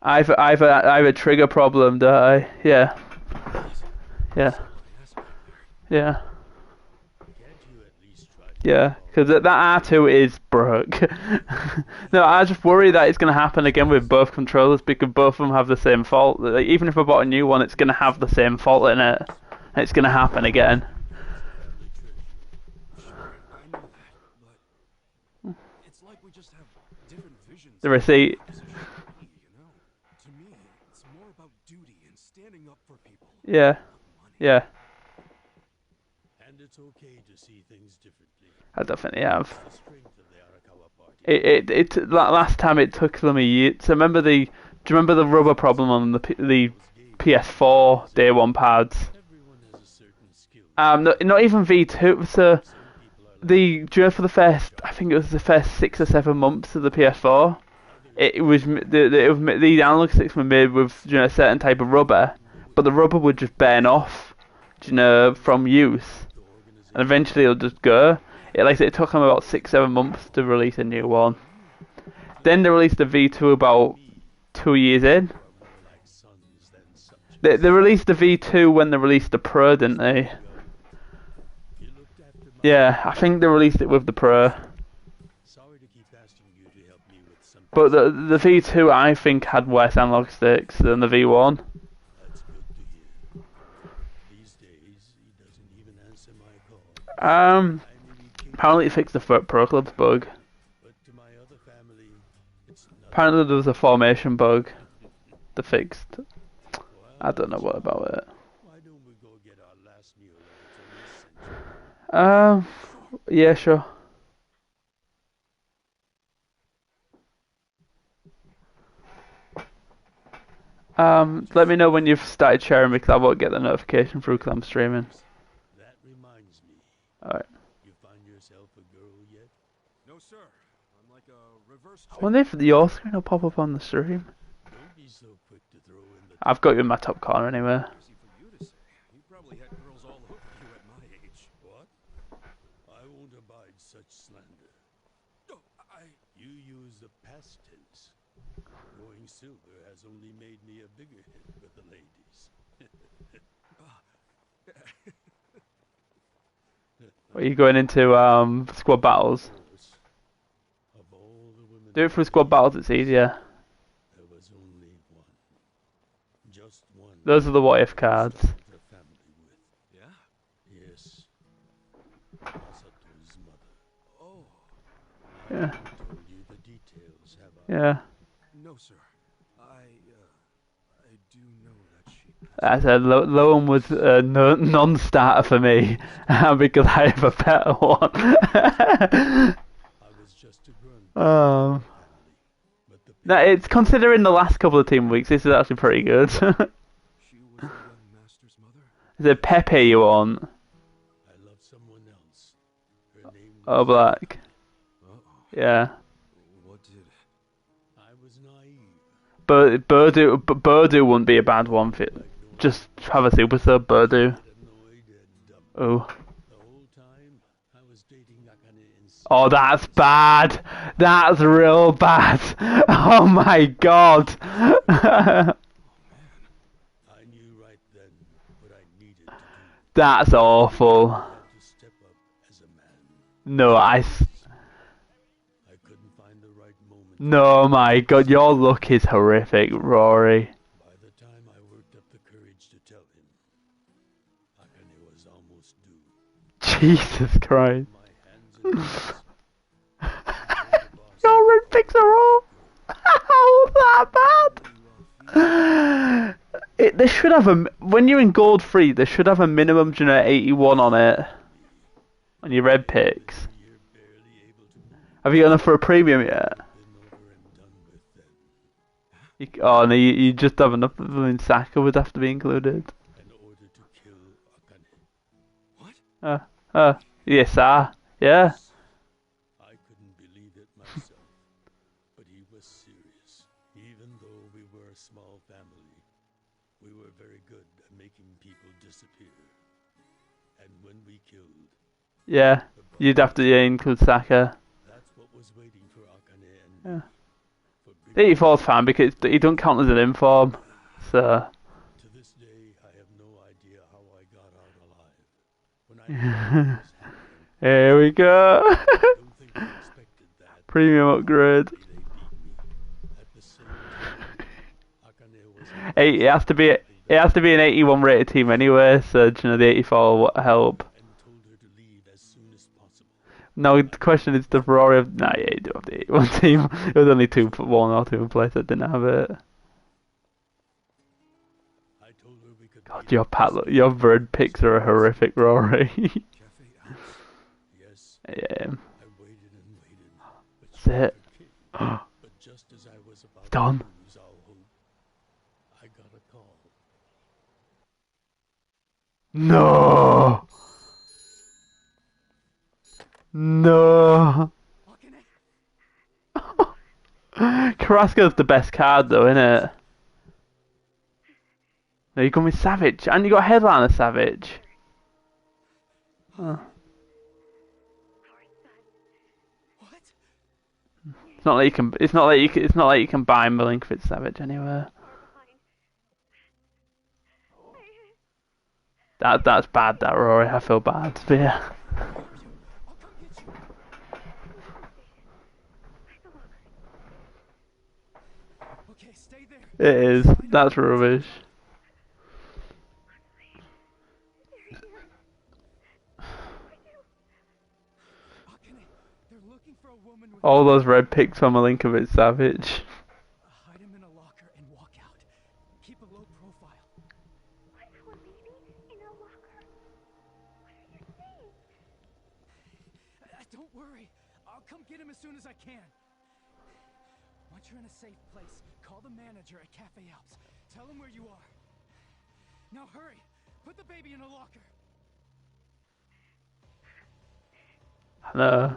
S14: I've a trigger problem, don't I? Yeah. Yeah. Yeah. Yeah, because that R2 is broke. No, I just worry that it's going to happen again with both controllers because both of them have the same fault. Like, even if I bought a new one, it's going to have the same fault in it. And it's going to happen again. The receipt. Yeah. Yeah.
S5: And it's okay to see things differently.
S14: I definitely have. Last time it took them a year. So remember do you remember the rubber problem on the PS4 day one pads? Not even V2. So for the first, I think it was the first 6 or 7 months of the PS4. It was the analog sticks were made with, you know, a certain type of rubber, but the rubber would just burn off, you know, from use, and eventually it'll just go. It took them about 6-7 months to release a new one. Then they released the V2 about 2 years in. They released the V2 when they released the Pro, didn't they? Yeah, I think they released it with the Pro. But the V2 I think had worse analog sticks than the V1. Apparently it fixed the Pro Clubs bug. Apparently there was a formation bug they fixed. I don't know what about it. Yeah, sure. Let me know when you've started sharing me, because I won't get the notification through because I'm streaming.
S5: That reminds me.
S14: Alright.
S5: You find yourself a girl yet?
S4: No, sir. I'm like a reverse.
S14: I wonder if your screen will pop up on the stream.
S5: Don't be so quick to throw in the
S14: I've got you in my top corner anyway.
S4: You probably had girls all over you at my age.
S5: What? I won't abide such slander.
S4: Oh,
S5: You use the past tense. Going silver has only made me a bigger hit with the ladies.
S14: Are you going into squad battles? Do it through squad battles, it's easier.
S5: There was only one. Just one.
S14: Those are the what if cards.
S4: Yeah?
S5: Yes. Masato's mother.
S4: Oh.
S14: Yeah.
S5: Told you the details, have I?
S14: Yeah.
S4: No, sir. I do know that she.
S14: I said Lowen was a non-starter for me because I have a better one.
S5: I was just a grunt.
S14: No, it's considering the last couple of team weeks. This is actually pretty good.
S4: She was the young master's mother.
S14: Is it Pepe you want?
S5: I love someone else. Her name was
S14: Oh, Black. Yeah.
S4: What did?
S5: I was naive.
S14: But Burdu wouldn't be a bad one for it. Just have a super sub Burdu. Oh. Oh, that's bad. That's real bad. Oh my god. That's awful. No, No, my god, your look is horrific, Rory.
S5: By the time I worked up the courage to tell him, Akane was almost due.
S14: Jesus Christ. Your red picks are off. How's that bad? They should have when you're in gold 3, they should have a minimum, 81 on it. On your red picks. Have you got enough for a premium yet? Oh no, you just have enough. I mean, Saka would have to be included. Yes, sir. Yeah.
S5: I couldn't believe it myself, but he was serious. Even though we were a small family, We were very good at making people disappear. And when we killed,
S14: Yeah, you'd have to include Saka.
S5: that's what was waiting for Akane and
S14: Yeah. The 84's fine because he don't count as an inform, so.
S5: to this day, I have no idea how I got out alive. When I
S14: Here we go. Premium upgrade. Hey, it has to be an 81 rated team anyway, so you know the 84 will help. Now the question is, does Rory have? Nah, yeah, you do have the 81 team. It was only one or two players that didn't have it. God, your bird picks are horrific, Rory. Yeah. That's it. It's done. No. No. Carrasco's the best card though, isn't it? No, you're going with Savage, and you got Headliner Savage. Oh. It's not like you can. It's not like you. It's not like you can buy Milinkovic Savage anywhere. That's bad. That Rory, I feel bad. But yeah. It is. That's rubbish. All those red picks from Milinkovic Savage.
S17: Hide him in a locker and walk out. Keep a low profile.
S20: My poor baby in a locker. What are you saying?
S17: Don't worry. I'll come get him as soon as I can. Once you're in a safe place, call the manager at Cafe Alps. Tell him where you are. Now hurry. Put the baby in a locker.
S14: Hello.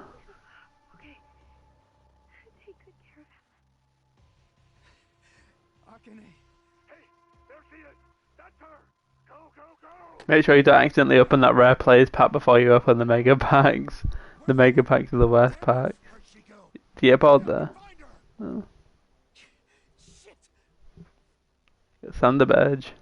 S14: Make sure you don't accidentally open that rare players pack before you open the mega packs. The mega packs are the worst packs. Do you get bored there? Oh. Get Sander Badge.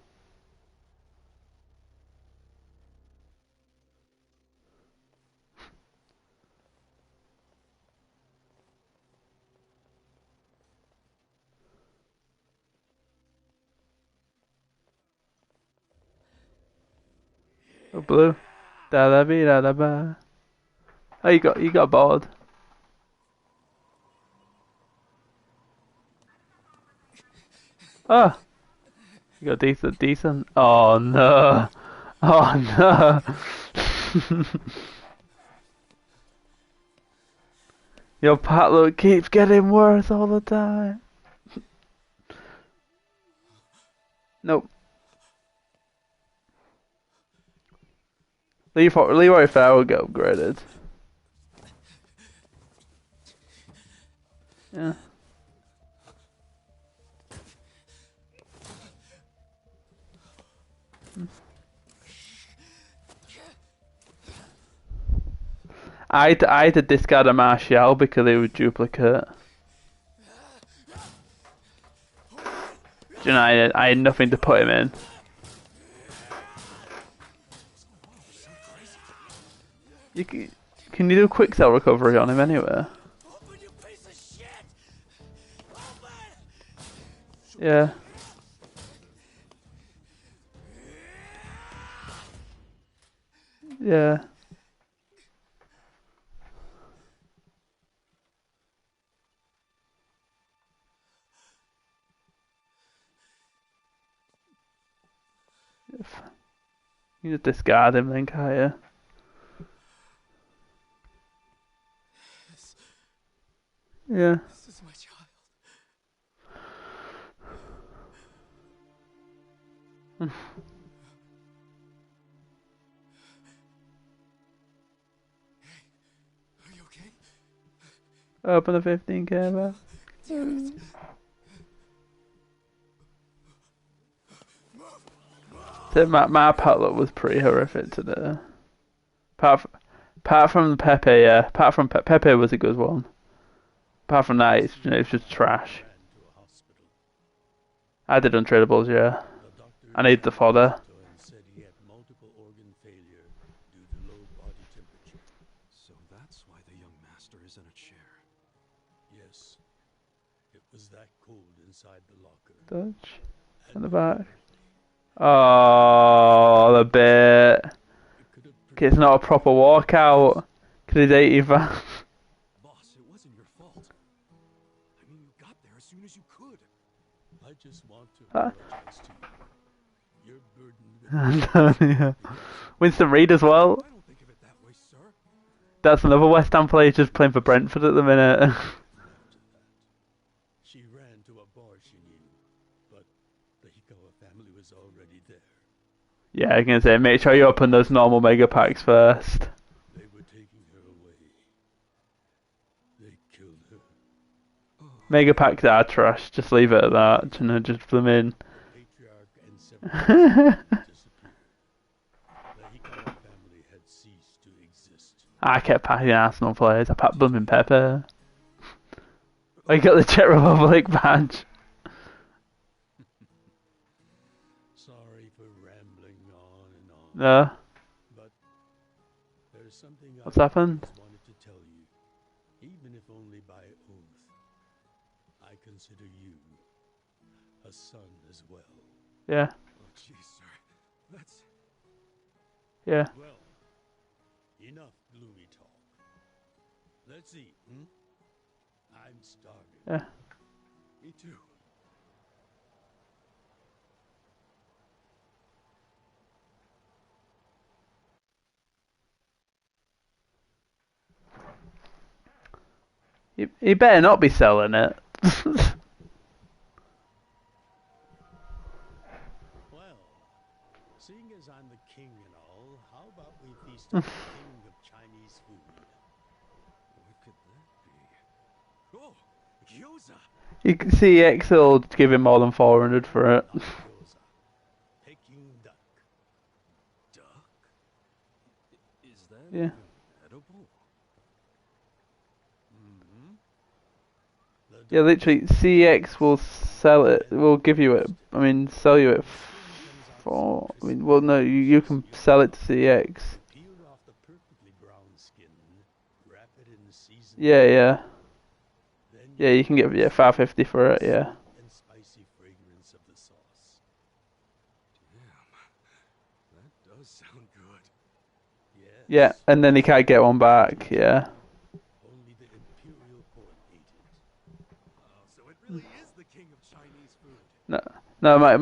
S14: Oh, blue. Da da be da da ba. Oh, you got bored. Oh, you got decent. Oh no. Oh no. Your pat look keeps getting worse all the time. Nope. Leroy Farrell get upgraded. Yeah. I had to discard a Martial because it was duplicate. You know, I had nothing to put him in. Can you do a quick cell recovery on him anyway? Yeah. Yeah. You just discard him then, can't you? Yeah.
S17: This is my child. Are you okay?
S14: Open the 15k bar.
S17: Damn it.
S14: So my potluck was pretty horrific today. Apart from Pepe, yeah. Apart from Pepe was a good one. Apart from that, it's just trash. I did untradables, yeah. I need the fodder.
S5: Said he had multiple organ failure due to low body temperature.
S9: So that's why the young master is in a chair.
S5: Yes. It was that cold inside the locker.
S14: Dutch. In the back. Oh, the bit. It's not a proper walkout. Cause he's 85.
S9: Boss, it wasn't your fault. I mean, you got there as soon as you could.
S5: I just want to apologize to you. Your burden.
S14: Winston Reid as well.
S9: I don't think of it that way, sir.
S14: That's another West Ham player just playing for Brentford at the minute.
S5: She ran to a bar she knew, but the Hikawa family was already there.
S14: Yeah, I was gonna say, make sure you open those normal mega packs first.
S5: They were taking her away. They killed her.
S14: Mega packs are trash. Just leave it at that. You know, just put them in.
S5: The Hikawa family had ceased to exist.
S14: I kept packing Arsenal players. I packed them in Pepe. I got the Czech Republic badge.
S5: Sorry for rambling on and on.
S14: No.
S5: But there's something
S14: What's happened?
S5: I wanted to tell you, even if only by oath. I consider you a son as well.
S14: Yeah.
S9: Oh, jeez, sir. That's...
S14: Yeah.
S5: Well, enough gloomy talk. Let's eat, I'm starving.
S14: Yeah.
S9: Me too.
S14: He better not be selling it.
S5: Well, seeing as I'm the king and all, how about we feast on the king of Chinese food?
S9: What could that be? Oh, Yakuza!
S14: You can see X will give him more than 400 for it.
S5: Peking duck.
S9: Duck? Is that
S14: Yeah.
S9: edible?
S14: Yeah, literally, CX will sell it. Will give you it. I mean, sell you it for. I mean, well, no, you can sell it to CX.
S5: Peel off the perfectly brown skin, wrap it in seasoned.
S14: Yeah. Yeah, you can get 550 for it. Yeah.
S5: And spicy fragrance of the sauce.
S9: Damn, that does sound good.
S5: Yes.
S14: Yeah, and then he can't get one back. Yeah.
S5: Only the imperial court ate it.
S9: Oh, so it really is the king of Chinese food.
S14: No. My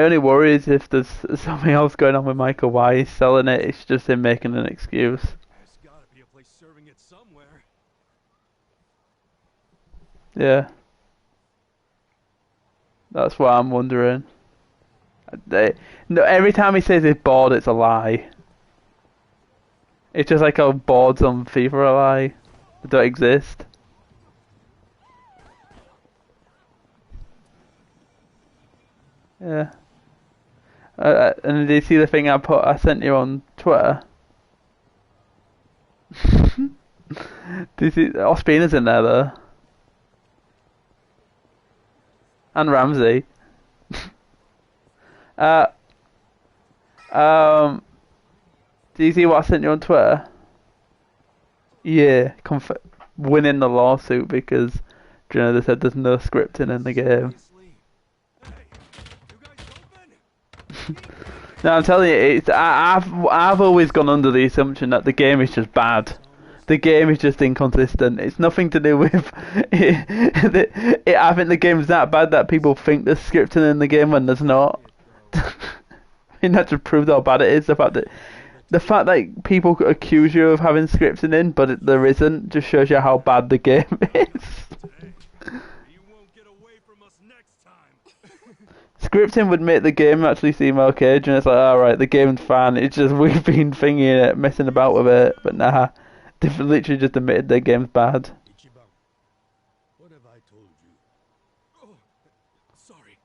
S14: only worry is if there's something else going on with Michael. Why he's selling it? It's just him making an excuse.
S9: There's gotta be a place serving it somewhere.
S14: Yeah. That's what I'm wondering. No, every time he says he's bored, it's a lie. It's just like how boards on FIFA are a lie. They don't exist. Yeah. And did you see the thing I sent you on Twitter? Did you see Ospina's in there though? And Ramsey. Do you see what I sent you on Twitter? Yeah, winning the lawsuit because they said there's no scripting in the game. No, I'm telling you, I've always gone under the assumption that the game is just bad. The game is just inconsistent. It's nothing to do with I think the game's that bad that people think there's scripting in the game when there's not. I mean, that just proves how bad it is. The fact that people accuse you of having scripting in, but there isn't, just shows you how bad the game is. Scripting would make the game actually seem okay, and it's like, alright, the game's fine, it's just we've been thinking it, messing about with it, but nah, they've literally just admitted their game's bad.
S5: What have I told you?
S9: Oh, sorry.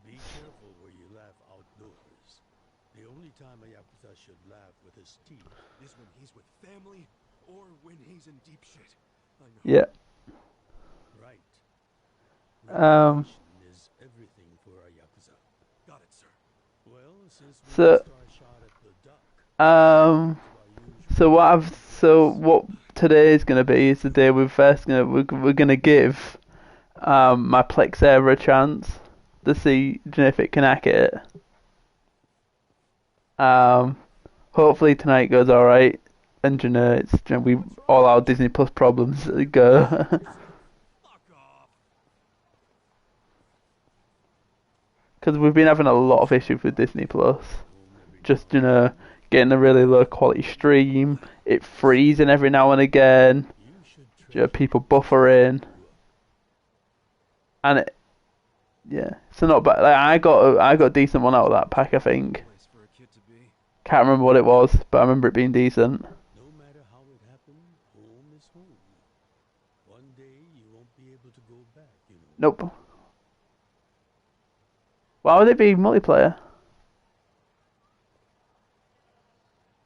S5: Be careful where you laugh outdoors. The only time a Yakuza should laugh with his teeth is when he's with family or when he's in deep shit. I know.
S14: Yeah.
S5: Right.
S14: Um.
S5: Is everything for a Yakuza. Got it, sir. Well, since we
S14: So.
S5: missed our shot at the duck,
S14: So what today is gonna be is the day we're gonna give my Plexera a chance to see if it can hack it. Hopefully tonight goes alright, and we all our Disney Plus problems go. Because we've been having a lot of issues with Disney Plus. Just getting a really low quality stream, it freezing every now and again, people buffering, and so not bad. Like, I got a decent one out of that pack, I think. Can't remember what it was, but I remember it being decent.
S5: no matter how it happened, home is home. One day you won't be able to go back, you know.
S14: Nope. Why would it be multiplayer?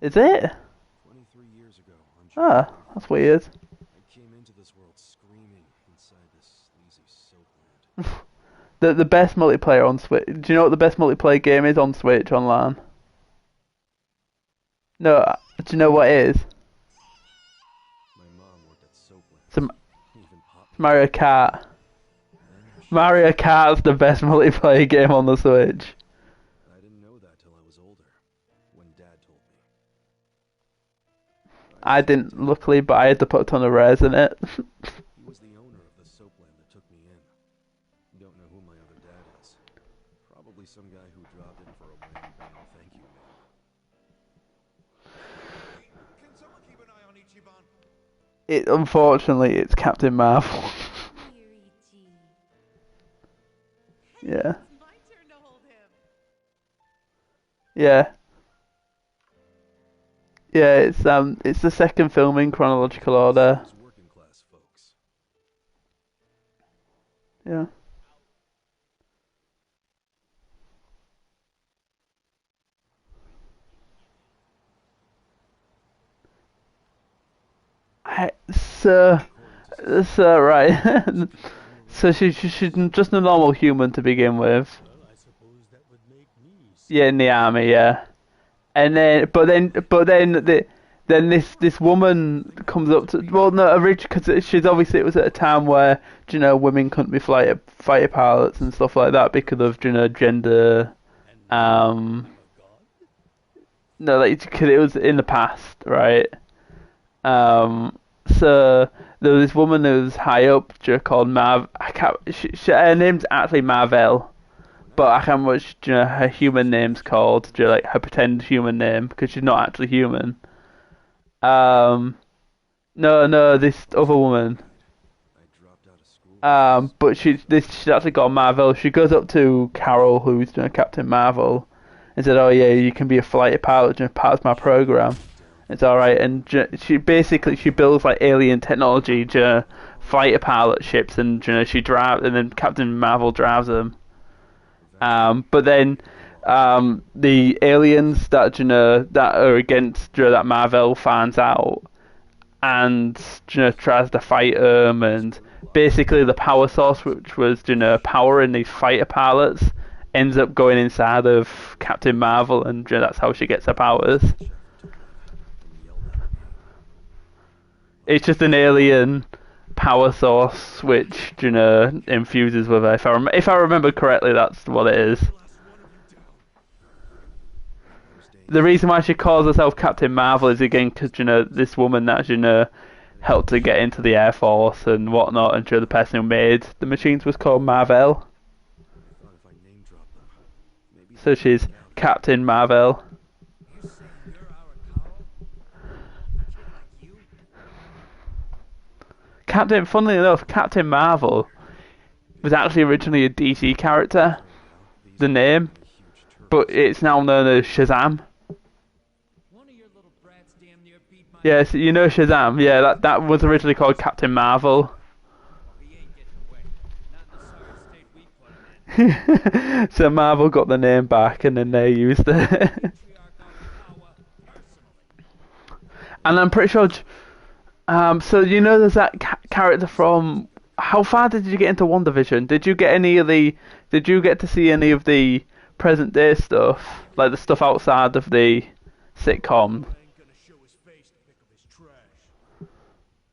S14: Is it?
S9: 23 years ago,
S14: Ah, that's weird.
S9: I came into this world screaming inside this sleazy soapland.
S14: The best multiplayer on Switch. Do you know what the best multiplayer game is on Switch online? No, do you know what it is?
S9: My mom worked at Soapland.
S14: Mario Kart. Mario Kart's the best multiplayer game on the Switch.
S9: I didn't know that till I was older, when Dad told me.
S14: I didn't, luckily, but I had to put a ton of rares in it.
S9: He was the owner of the Soapland that took me in. Don't know who my other dad is. Probably some guy who dropped in for a wham bam thank you mail.
S6: Can someone keep an eye on Ichiban?
S14: Unfortunately, it's Captain Marvel. Yeah. Yeah. Yeah, it's the second film in chronological order. Yeah. So right. So she's just a normal human to begin with. Yeah, in the army, yeah. And then this woman comes up to, well, no, originally, because she's obviously, it was at a time where women couldn't be fighter pilots and stuff like that because of gender. No, like, cause it was in the past, right? So there was this woman who was high up, called Marv. I can't. Her name's actually Marvel, but I can't remember what her human name's called. Like her pretend human name, because she's not actually human. No, this other woman. But she's actually called Marvel. She goes up to Carol, who's Captain Marvel, and said, "Oh yeah, you can be a fighter pilot, part of my program. It's all right." And she builds like alien technology, fighter pilot ships, and she drives, and then Captain Marvel drives them. But then the aliens that that are against that Marvel finds out, and tries to fight them, and basically the power source, which was powering these fighter pilots, ends up going inside of Captain Marvel, and that's how she gets her powers. It's just an alien power source which infuses with her. If I remember correctly, that's what it is. The reason why she calls herself Captain Marvel is again because this woman that helped to get into the Air Force and whatnot, and the person who made the machines was called Marvel. So she's Captain Marvel. Funnily enough, Captain Marvel was actually originally a DC character, the name, but it's now known as Shazam. Yes, you know Shazam. Yeah, that was originally called Captain Marvel. So Marvel got the name back, and then they used it. And I'm pretty sure. So you know, there's that character from. How far did you get into WandaVision? Did you get any of the? Did you get to see any of the present day stuff, like the stuff outside of the sitcom?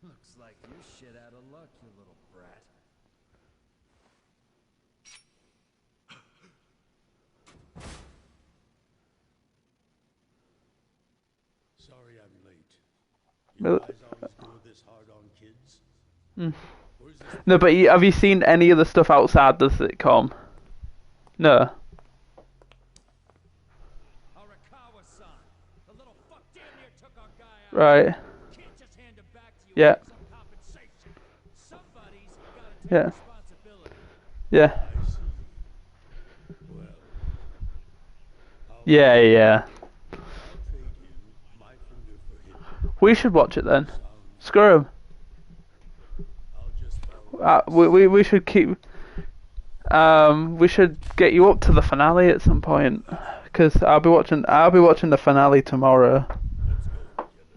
S15: Looks like you're shit out of luck, you little brat.
S5: Sorry I'm late.
S14: Really?
S5: Guys always go this hard on kids?
S14: No, but have you seen any of the stuff outside the sitcom? No. Right. Yeah. Yeah. Yeah. Yeah, yeah. We should watch it then. Screw 'em. We should keep. We should get you up to the finale at some point, because I'll be watching the finale tomorrow.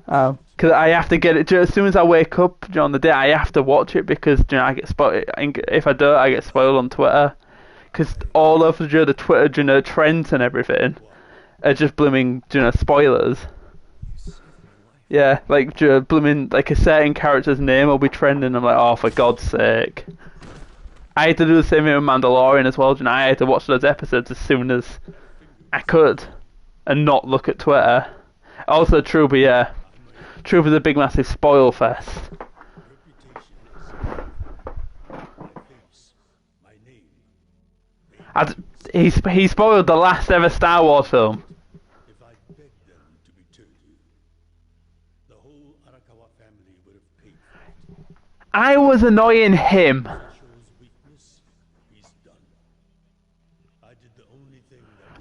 S14: Because I have to get it as soon as I wake up during the day. I have to watch it because I get spoiled. If I don't, I get spoiled on Twitter. Because all of the Twitter trends and everything are just blooming spoilers. Yeah, like blooming like a certain character's name will be trending. I'm like, oh, for God's sake! I had to do the same thing with Mandalorian as well. I had to watch those episodes as soon as I could, and not look at Twitter. Also, Trooper, yeah, Trooper's a big, massive spoil fest. He spoiled the last ever Star Wars film. I was annoying him.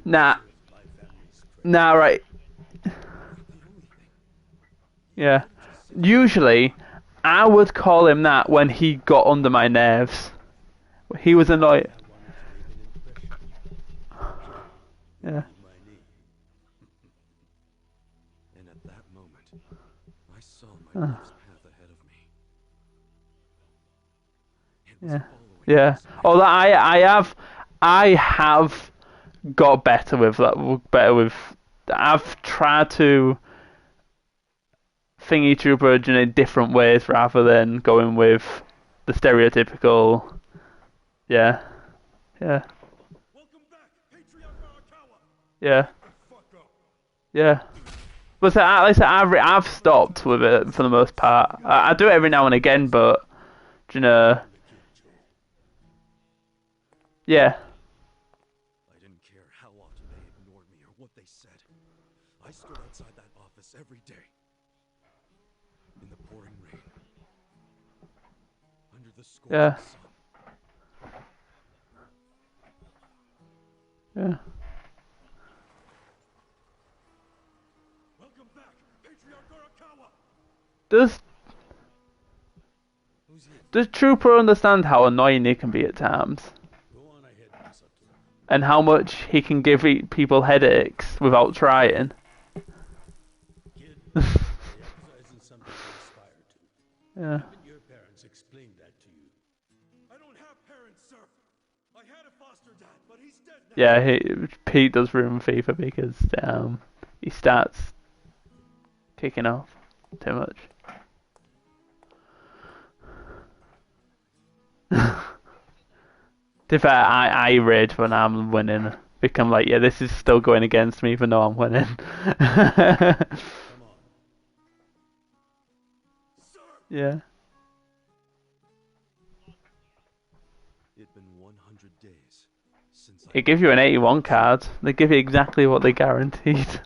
S14: Nah, right. Yeah. Usually, I would call him that when he got under my nerves. He was annoying. Yeah.
S9: And at that moment, I saw my life's path ahead of me.
S14: Yeah. Yeah. Although I have got better with that. I've tried to thingy Trooper in different ways rather than going with the stereotypical. Yeah. Yeah. Yeah. Yeah. But like I said, I've stopped with it for the most part. I do it every now and again, but yeah.
S9: I didn't care how often they ignored me or what they said. I stood outside that office every day. In the pouring rain. Under the scorching
S14: Yeah.
S9: sun.
S14: Yeah.
S5: Welcome back, Patriarch Arakawa.
S14: Does Trooper understand how annoying he can be at times? And how much he can give people headaches without trying? Yeah.
S5: Your parents explained that to you. I don't have parents, sir. I had a foster dad, but he's dead now.
S14: Yeah, Pete does ruin FIFA because he starts kicking off too much. To be fair, I rage when I'm winning. Become like, yeah, this is still going against me even though I'm winning. Yeah.
S9: It'd been 100 days since
S14: They give you an 81 card. They give you exactly what they guaranteed.
S8: Man,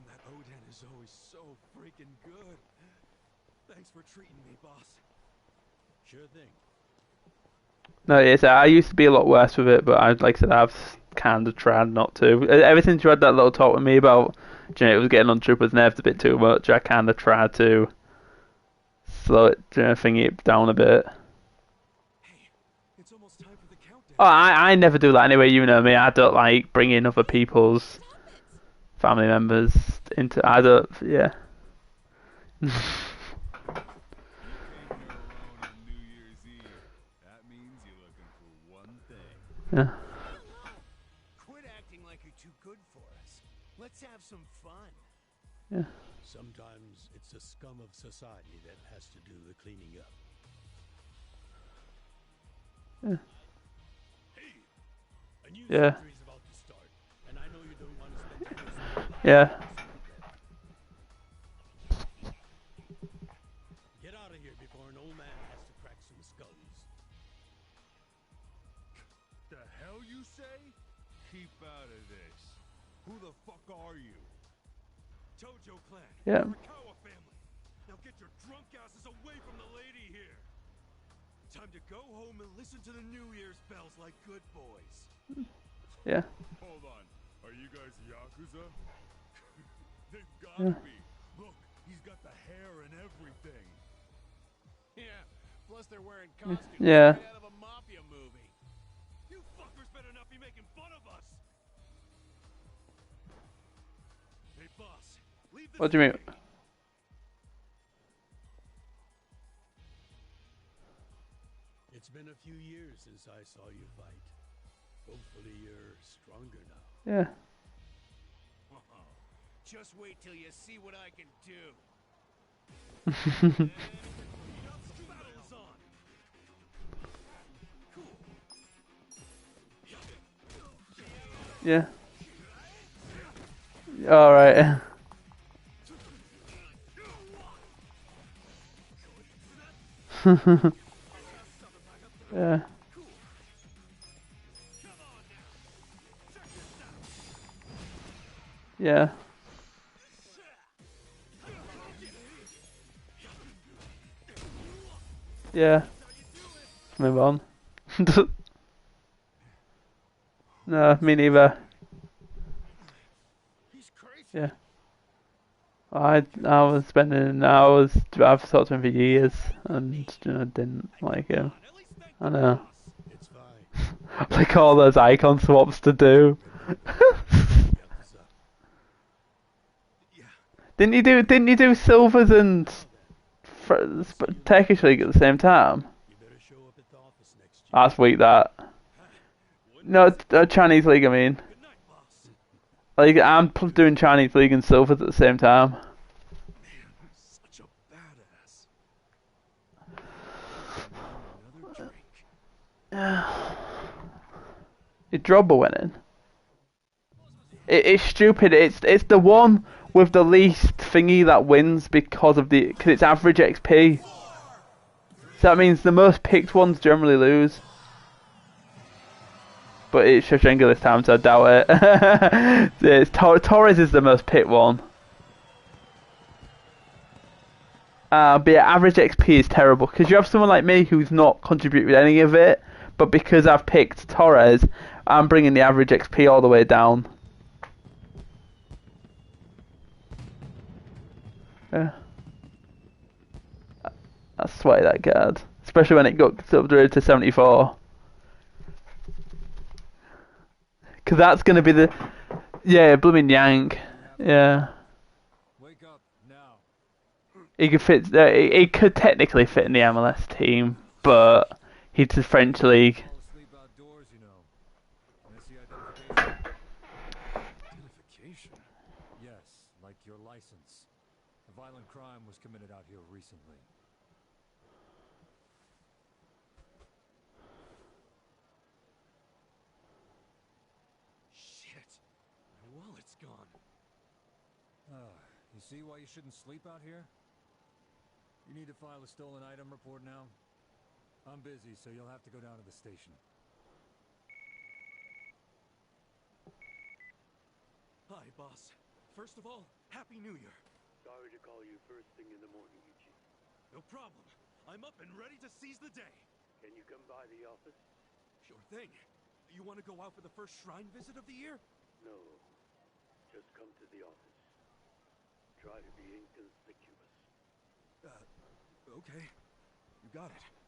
S8: that Oden is always so freaking good. Thanks for treating me, boss.
S5: Sure thing.
S14: No, yes, I used to be a lot worse with it, but like I said, I've kind of tried not to. Ever since you had that little talk with me about you know, it was getting on Trooper's nerves a bit too much. I kind of tried to slow it, thingy it down a bit. Oh, I never do that anyway. You know me. I don't like bringing other people's family members into. I don't. Yeah. Yeah.
S12: Quit acting like you're too good for us. Let's have some fun.
S14: Yeah.
S5: Sometimes it's the scum of society that has to do the cleaning up.
S14: Yeah.
S5: Hey, a new
S14: Yeah.
S5: century is about to start, and I know you don't want to spend time with
S14: Yeah.
S5: Get out of here before an old man has to crack some skulls.
S10: The hell you say? Keep out of this. Who the fuck are you?
S19: Tojo clan.
S14: Yeah.
S19: Arakawa family. Now get your drunk asses away from the lady here. Time to go home and listen to the New Year's bells like good boys.
S14: Yeah.
S10: Hold on. Are you guys Yakuza? They've gotta be. Look, he's got the hair and everything.
S12: Yeah. Plus they're wearing costumes
S14: Yeah.
S12: right out of a mafia movie.
S19: You fuckers better not be making fun of us. Hey boss, leave this.
S14: What do you mean?
S5: It's been a few years since I saw you fight. Hopefully you're stronger now.
S14: Yeah.
S12: Just wait till you see what I can do.
S19: Battle's on.
S14: Yeah. All right. Yeah. Yeah. Yeah. Move on. No, me neither. Yeah. I was spending hours. I've talked to him for years, and didn't like him. I know. Like all those icon swaps to do. Didn't you do Silvers and Turkish League at the same time? That's weak. That. No, Chinese League. I mean. Like I'm doing Chinese League and Silvers at the same time.
S19: Such a badass.
S14: Is Drogba winning? It's stupid. It's the one with the least thingy that wins because it's average XP. So that means the most picked ones generally lose. But it's Shevchenko this time, so I doubt it. Torres is the most picked one. But yeah, average XP is terrible because you have someone like me who's not contributed any of it, but because I've picked Torres, I'm bringing the average XP all the way down. Yeah. I swear that card, especially when it got upgraded to 74. Because that's going to be the... Yeah, blooming Yank. Yeah.
S8: Wake up now.
S14: He could fit... he could technically fit in the MLS team, but he's the French league.
S8: Identification? Yes, like your license. A violent crime was committed out here recently.
S19: My wallet's gone.
S8: You see why you shouldn't sleep out here? You need to file a stolen item report now? I'm busy, so you'll have to go down to the station.
S19: Hi, boss. First of all, Happy New Year.
S5: Sorry to call you first thing in the morning, Ichi.
S19: No problem. I'm up and ready to seize the day.
S5: Can you come by the office?
S19: Sure thing. You want to go out for the first shrine visit of the year?
S5: No. Just come to the office. Try to be inconspicuous.
S19: Okay. You got it.